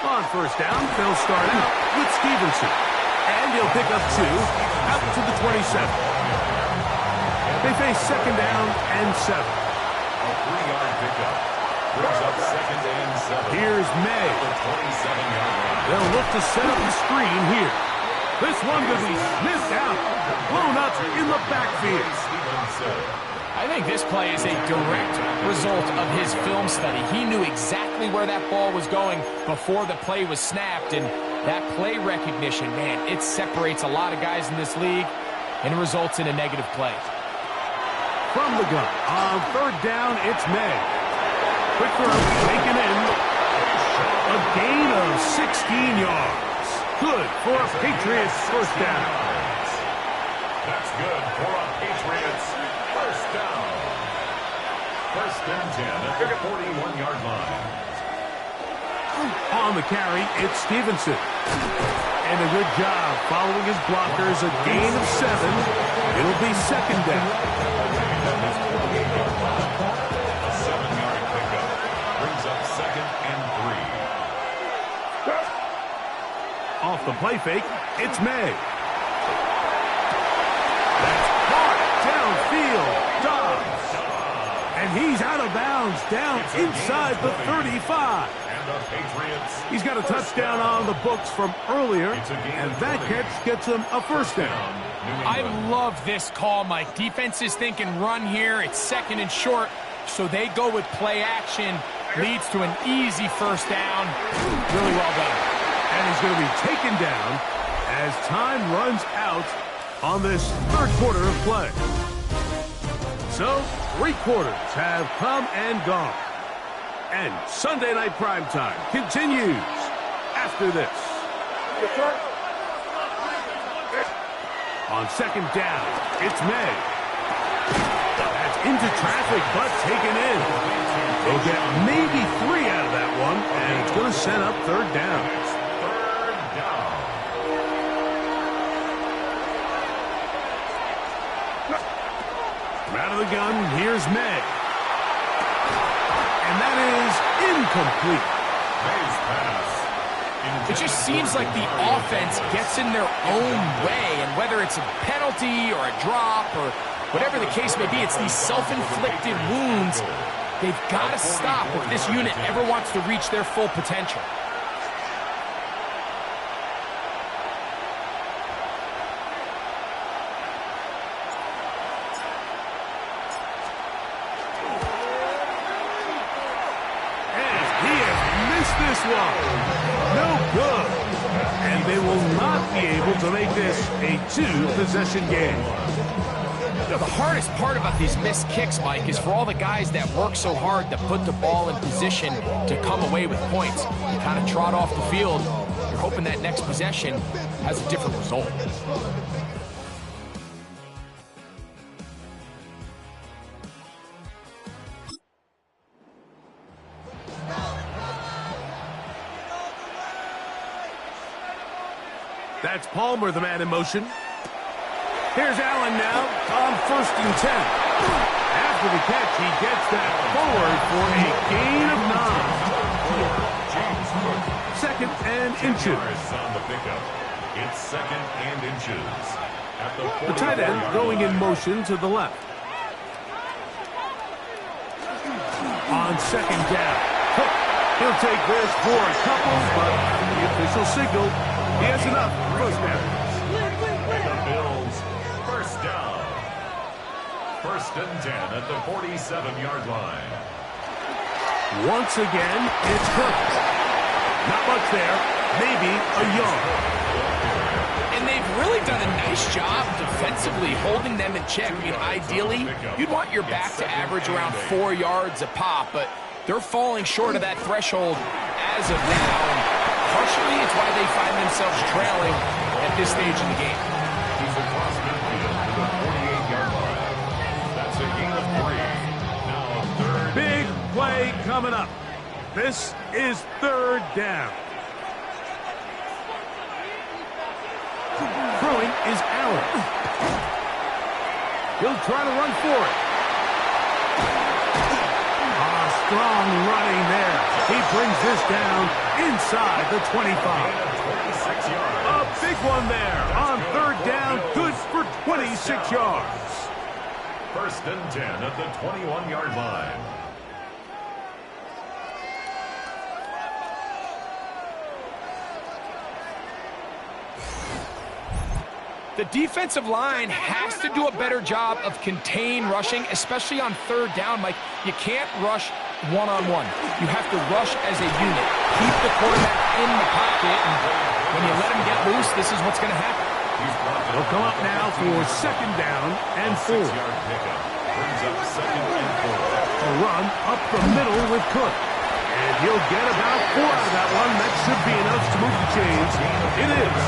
On first down, they'll start out with Stevenson. And he'll pick up 2 out to the 27. They face second down and 7. A 3-yard pickup. Brings up second and 7. Here's May. The 27-yard line. They'll look to set up the screen here. This one will be sniffed out, blown up in the backfield. I think this play is a direct result of his film study. He knew exactly where that ball was going before the play was snapped, and that play recognition, man, it separates a lot of guys in this league and results in a negative play. From the gun, on third down, it's May. Quick throw, taken in. A gain of 16 yards. Good for a Patriots first down. That's good for a Patriots first down. First and 10 at the 41-yard line. On the carry, it's Stevenson. And a good job following his blockers, a gain of 7. It'll be second down. A 7-yard pickup brings up second and 3. Off the play fake, it's May. That's caught downfield. Dobbs. And he's out of bounds, down inside the 35. And the Patriots. He's got a touchdown on the books from earlier, and that catch gets him a first down. I love this call, Mike. Defense is thinking run here. It's second and short, so they go with play action. Leads to an easy first down. Really well done. And he's going to be taken down as time runs out on this third quarter of play. So, 3 quarters have come and gone. And Sunday Night Primetime continues after this. On second down, it's May. That's into traffic, but taken in. They'll get maybe 3 out of that one, and it's going to set up third down. Out of the gun, here's May. And that is incomplete. May's pass. It just seems like the offense gets in their own way, and whether it's a penalty or a drop or whatever the case may be, it's these self-inflicted wounds. They've got to stop if this unit ever wants to reach their full potential. This one, no good. And they will not be able to make this a 2-possession game. You know, the hardest part about these missed kicks, Mike, is for all the guys that work so hard to put the ball in position to come away with points. You kind of trot off the field. You're hoping that next possession has a different result. That's Palmer, the man in motion. Here's Allen now on 1st and 10. After the catch, he gets that forward for a gain of 9. Second and inches. On the pickup. It's second and inches. At the tight end going in motion to the left. On second down. He'll take this for a couple, but the official signal. He has enough. First down. The Bills, first down. 1st and 10 at the 47-yard line. Once again, it's Cook. Not much there. Maybe a yard. And they've really done a nice job defensively holding them in check. I mean, ideally, you'd want your back to average around 4 yards a pop, but they're falling short of that threshold as of now. Partially, it's why they find themselves trailing at this stage in the game. He's across midfield to the 48-yard line. That's a gain of 3. Now 3rd. Big play coming up. This is 3rd down. Throwing is Allen. He'll try to run for it. Strong running there. He brings this down inside the 25. A big one there on 3rd down. Good for 26 yards. 1st and 10 at the 21-yard line. The defensive line has to do a better job of contain rushing, especially on 3rd down. Mike, you can't rush one-on-one. You have to rush as a unit. Keep the quarterback in the pocket, and when you let him get loose, this is what's going to happen. They'll come up now for 2nd down and 4. Brings up 2nd and 4. A run up the middle with Cook. And he'll get about 4 out of that one. That should be enough to move the chains. It is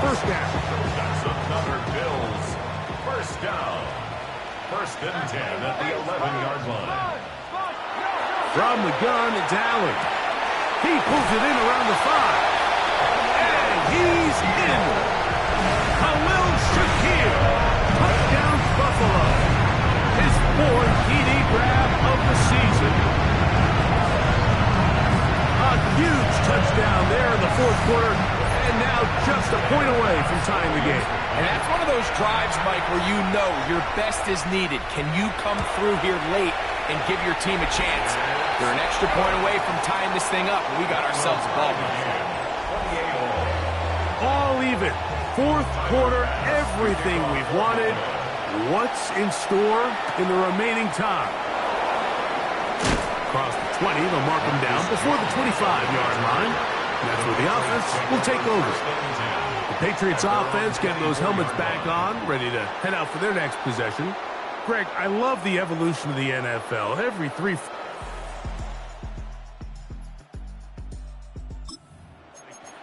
1st down. That's another Bills. 1st down. 1st and 10 at the 11-yard line. From the gun, it's Allen. He pulls it in around the 5. And he's in. Khalil Shakir. Touchdown Buffalo. His 4th TD grab of the season. A huge touchdown there in the 4th quarter. And now just a point away from tying the game. And that's one of those drives, Mike, where you know your best is needed. Can you come through here late and give your team a chance. They're an extra point away from tying this thing up, and we got ourselves a ball game. All even. Fourth quarter, everything we've wanted. What's in store in the remaining time? Across the 20, they'll mark him down before the 25-yard line. That's where the offense will take over. The Patriots offense getting those helmets back on, ready to head out for their next possession. Greg, I love the evolution of the NFL. Every three...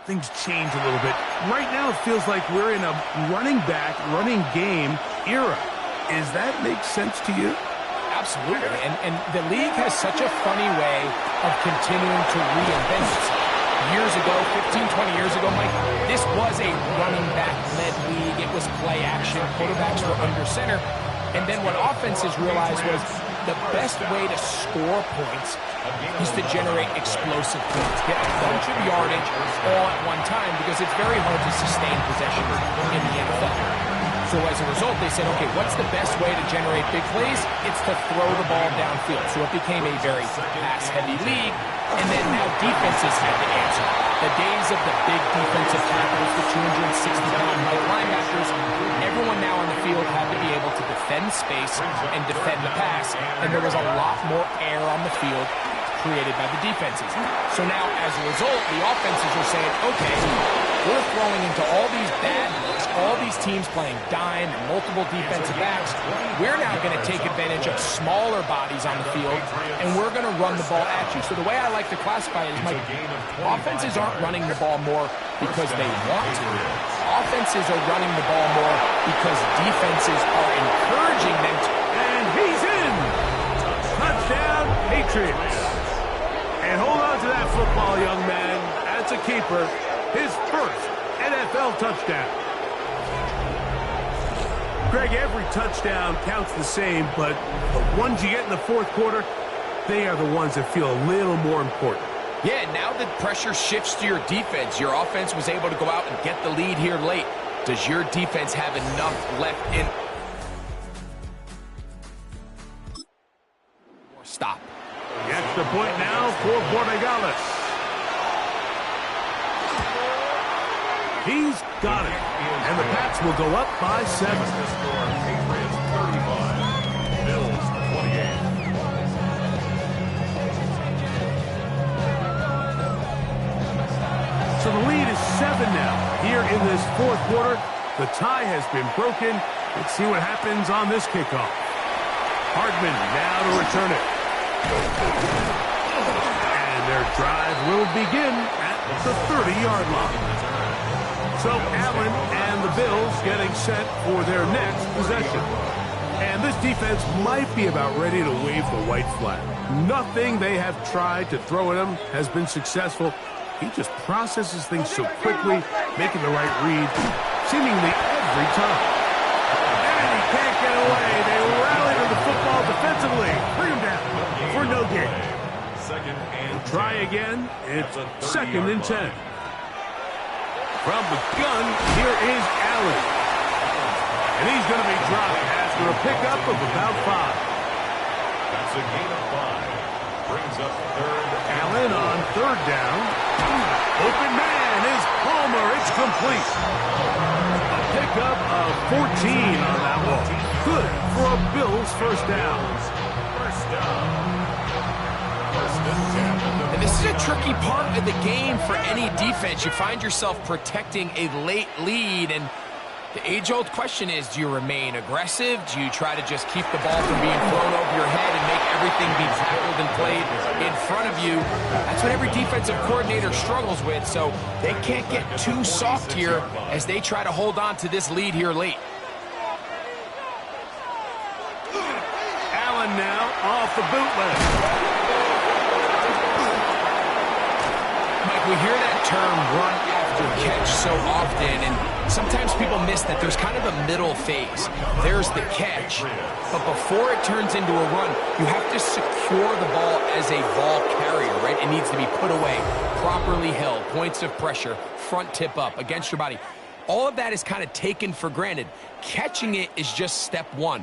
things change a little bit. Right now, it feels like we're in a running back, running game era. Does that make sense to you? Absolutely. And the league has such a funny way of continuing to reinvent itself. Years ago, 15, 20 years ago, Mike, this was a running back-led league. It was play action. Quarterbacks were under center. And then what offenses realized was the best way to score points is to generate explosive points. Get a bunch of yardage all at one time because it's very hard to sustain possession in the NFL. So as a result, they said, okay, what's the best way to generate big plays? It's to throw the ball downfield. So it became a very pass-heavy league. And then now defenses had to answer. The days of the big defensive tackles, the 260-pound linebackers, everyone now on the field had to be able to defend space and defend the pass. And there was a lot more air on the field created by the defenses. So now, as a result, the offenses are saying, okay, we're throwing into all these bad looks, all these teams playing dime and multiple defensive backs. We're now going to take advantage of smaller bodies on the field, and we're going to run the ball at you. So the way I like to classify it is, Mike, offenses aren't running the ball more because they want to. Offenses are running the ball more because defenses are encouraging them to. And he's in! Touchdown, Patriots! And hold on to that football, young man. That's a keeper. His first NFL touchdown. Greg, every touchdown counts the same, but the ones you get in the fourth quarter, they are the ones that feel a little more important. Yeah, now the pressure shifts to your defense. Your offense was able to go out and get the lead here late. Does your defense have enough left in? Stop. The extra point now for Borregales. He's got it. And the Pats will go up by 7. Patriots 35, Bills 28. So the lead is 7 now. Here in this fourth quarter, the tie has been broken. Let's see what happens on this kickoff. Hardman now to return it. And their drive will begin at the 30-yard line. So Allen and the Bills getting set for their next possession. And this defense might be about ready to wave the white flag. Nothing they have tried to throw at him has been successful. He just processes things so quickly, making the right read seemingly every time. And he can't get away. They rally to the football defensively. Bring him down for no gain. Try again. It's 2nd and 10. From the gun, here is Allen. And he's going to be dropped after a pickup of about 5. That's a gain of 5. Brings up 3rd. Allen on 3rd down. Open man is Palmer. It's complete. A pickup of 14 on that one. Good for a Bills first down. First down. 1st and 10. And this is a tricky part of the game for any defense. You find yourself protecting a late lead, and the age-old question is, do you remain aggressive? Do you try to just keep the ball from being thrown over your head and make everything be tackled and played in front of you? That's what every defensive coordinator struggles with, so they can't get too soft here as they try to hold on to this lead here late. Allen now off the bootleg. We hear that term run after catch so often, and sometimes people miss that there's kind of a middle phase. There's the catch, but before it turns into a run, you have to secure the ball as a ball carrier, right? It needs to be put away, properly held, points of pressure, front tip up against your body. All of that is kind of taken for granted. Catching it is just step 1.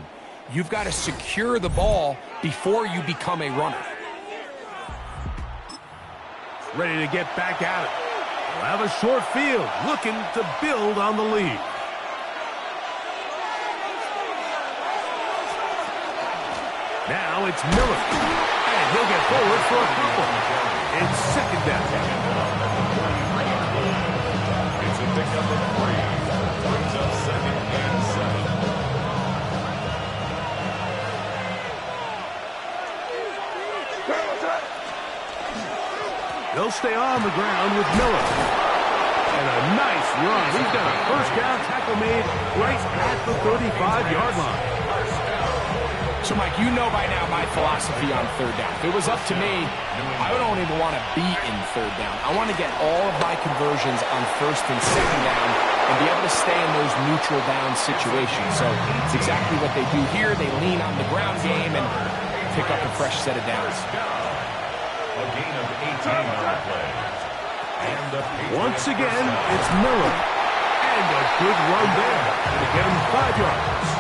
you've got to secure the ball before you become a runner. Ready to get back at it. We'll have a short field, looking to build on the lead. Now it's Miller. And he'll get forward for a couple. It's second down. It's a pickup of 3. Brings up second and 7. They'll stay on the ground with Miller. And a nice run. He's got a first down tackle made right at the 35-yard line. So, Mike, you know by now my philosophy on third down. If it was up to me, I don't even want to be in third down. I want to get all of my conversions on first and second down and be able to stay in those neutral down situations. So it's exactly what they do here. They lean on the ground game and pick up a fresh set of downs. A gain of 18 on the play. Once again, it's Miller. And a good run there to get him 5 yards.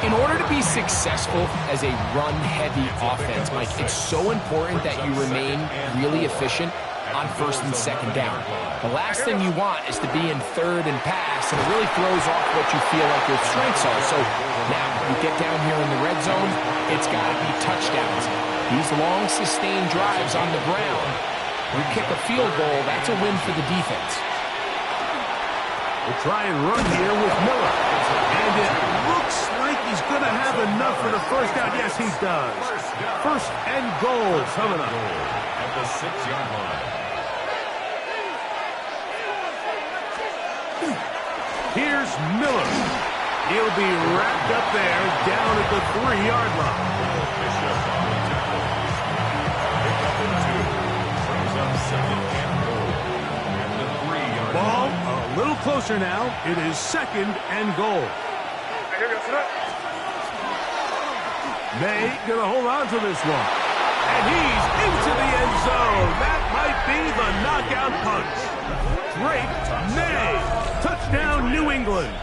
In order to be successful as a run-heavy offense, Mike, it's so important that you remain really efficient on first and second down. The last thing you want is to be in third and pass, and it really throws off what you feel like your strengths are. So now you get down here in the red zone, it's got to be touchdowns. These long, sustained drives on the ground, you kick a field goal, that's a win for the defense. We'll try and run here with Miller. And it looks like he's going to have enough for the first down. Yes, he does. First and goal coming up. At the 6-yard line. Here's Miller. He'll be wrapped up there down at the 3-yard line. Bishop on the tackle. Pick up in 2. Brings up second and goal. At the 3-yard Ball line. a little closer now. It is second and goal. May gonna hold on to this one. And he's into the end zone. That might be the knockout punch. Drake May. Touchdown, New England.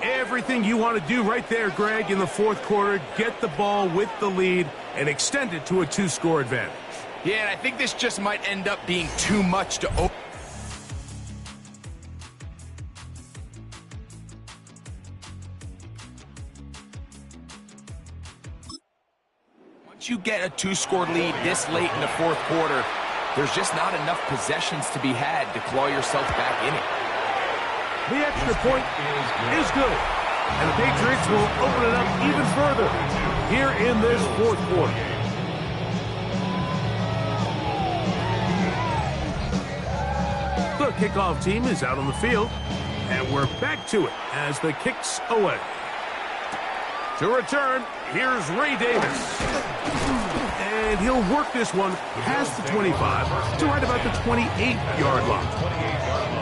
Everything you want to do right there, Greg, in the fourth quarter. Get the ball with the lead and extend it to a 2-score advantage. Yeah, and I think this just might end up being too much to open. Once you get a 2-score lead this late in the fourth quarter, there's just not enough possessions to be had to claw yourself back in it. The extra point is good. And the Patriots will open it up even further here in this fourth quarter. The kickoff team is out on the field, and we're back to it as the kick's away. To return, here's Ray Davis. And he'll work this one past the 25 to right about the 28-yard line.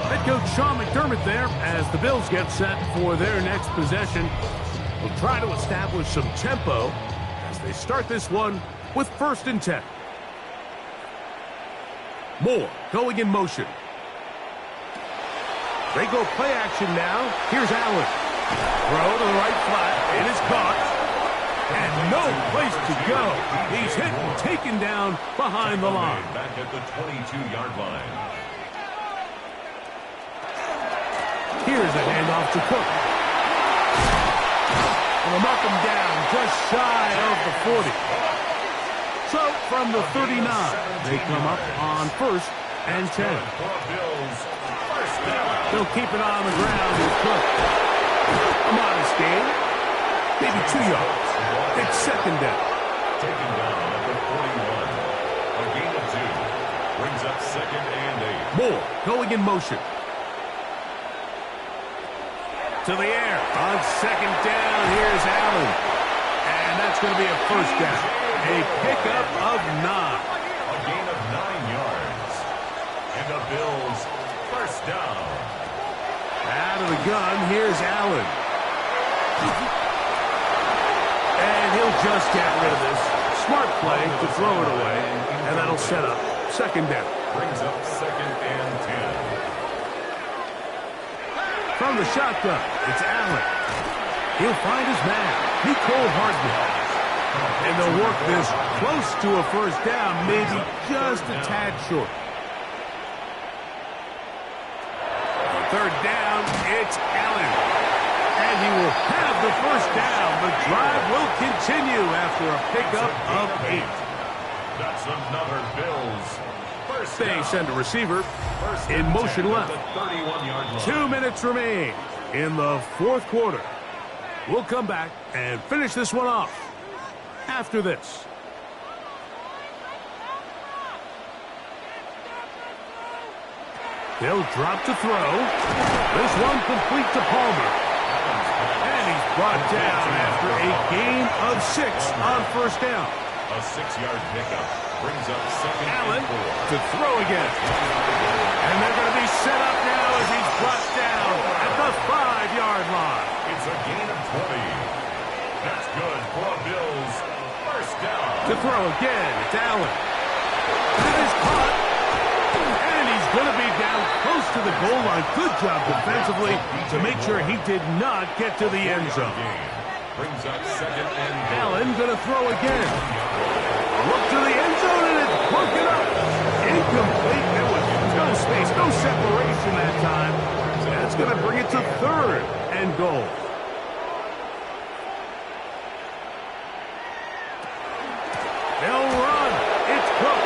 Head coach Sean McDermott there as the Bills get set for their next possession. Will try to establish some tempo as they start this one with 1st and 10. Moore going in motion. They go play action now. Here's Allen. Throw to the right flat. It is caught. And no place to go. He's hit and taken down behind the line. Back at the 22-yard line. Here's a handoff to Cook. They'll knock him down just shy of the 40. So from the 39, they come up on 1st and 10. They'll keep it on the ground with Cook. A modest gain. Maybe 2 yards. It's second down. Taken down at the 41. A gain of 2. Brings up second and 8. Moore going in motion. To the air. On second down, here's Allen. And that's going to be a first down. A pickup of 9. A gain of 9 yards. And the Bills first down. Out of the gun, here's Allen. And he'll just get rid of this. Smart play to throw it away. And that'll set up second down. Brings up second and 10. From the shotgun, it's Allen. He'll find his man, Nicole Hardman. And they'll work this close to a first down, maybe just a tad short. Third down, it's Allen. And he will have the first down. The drive will continue after a pickup of 8. That's another Bills. First They down. send a receiver First in and motion 10 left. at the 31-yard line. 2 minutes remain in the fourth quarter. We'll come back and finish this one off after this. They'll drop to throw. This one complete to Palmer. And he's brought down after a gain of 6 on first down. A 6-yard pickup brings up second Allen and 4. to throw again. And they're going to be set up now as he's brought down at the 5-yard line. It's a gain of 20. That's good for the Bills. First down. To throw again, it's Allen. That is caught. And he's going to be down close to the goal line. Good job defensively to make sure he did not get to the end zone. Brings up second and Allen going to throw again. Look to the end zone, and it's broken up. Incomplete. There was no space, no separation that time. That's going to bring it to third and goal. They'll run. It's Cook.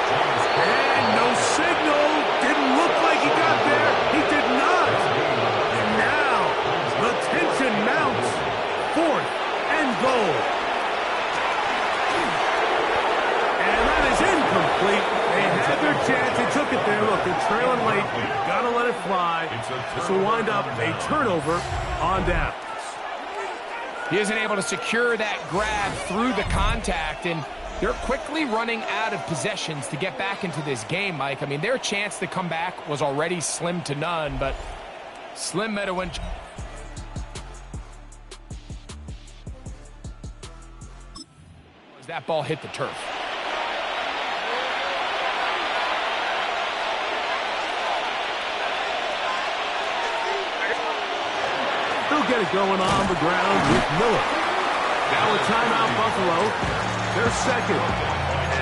And no signal. Didn't look like he got there. He did not. And now the tension mounts. Fourth and goal. And that is incomplete. They had their chance. They took it there. Look, they're trailing late. Got to let it fly. This will wind up a turnover on downs. He isn't able to secure that grab through the contact, and they're quickly running out of possessions to get back into this game, Mike. I mean, their chance to come back was already slim to none, but Slim Meadowin. As that ball hit the turf. They'll get it going on the ground with Miller. Now a timeout, Buffalo. They're second.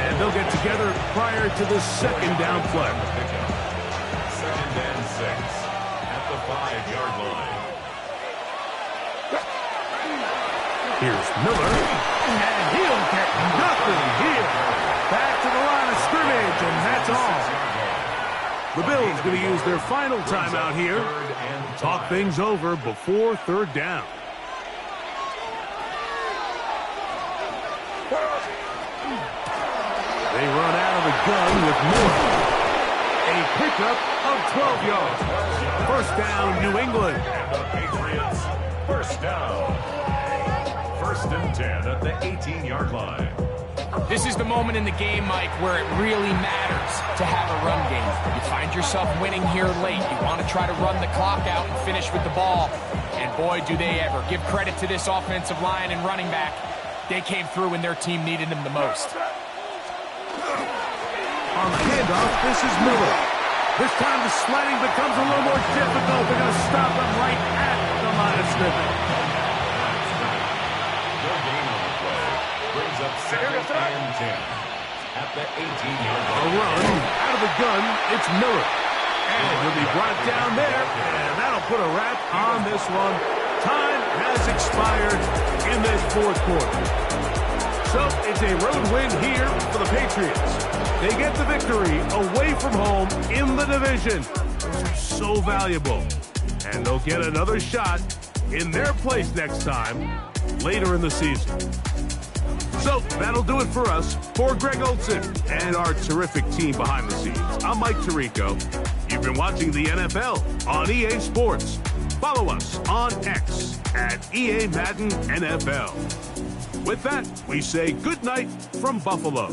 And they'll get together prior to the second down play. second and 6 at the 5-yard line. Here's Miller. And he'll get nothing here. Back to the line of scrimmage, and that's all. The Bills going to use their final timeout here. Talk things over before third down. They run out of the gun with Miller. A pickup of 12 yards. First down, New England. And the Patriots, first down. First and 10 at the 18-yard line. This is the moment in the game, Mike, where it really matters to have a run game. You find yourself winning here late. You want to try to run the clock out and finish with the ball. And boy, do they ever. Give credit to this offensive line and running back. They came through when their team needed them the most. On the handoff, this is Miller. This time the sledding becomes a little more difficult. They're going to stop him right at the line of scrimmage. No gain on the play. Brings up second and 10 at the 18-yard A line. run out of the gun. It's Miller. And he'll be brought down there. And that'll put a wrap on this one. Time has expired in this fourth quarter. So it's a road win here for the Patriots. They get the victory away from home in the division. So valuable. And they'll get another shot in their place next time later in the season. So that'll do it for us. For Greg Olson and our terrific team behind the scenes, I'm Mike Tirico. You've been watching the NFL on EA Sports. Follow us on X at EA Madden NFL. With that, we say good night from Buffalo.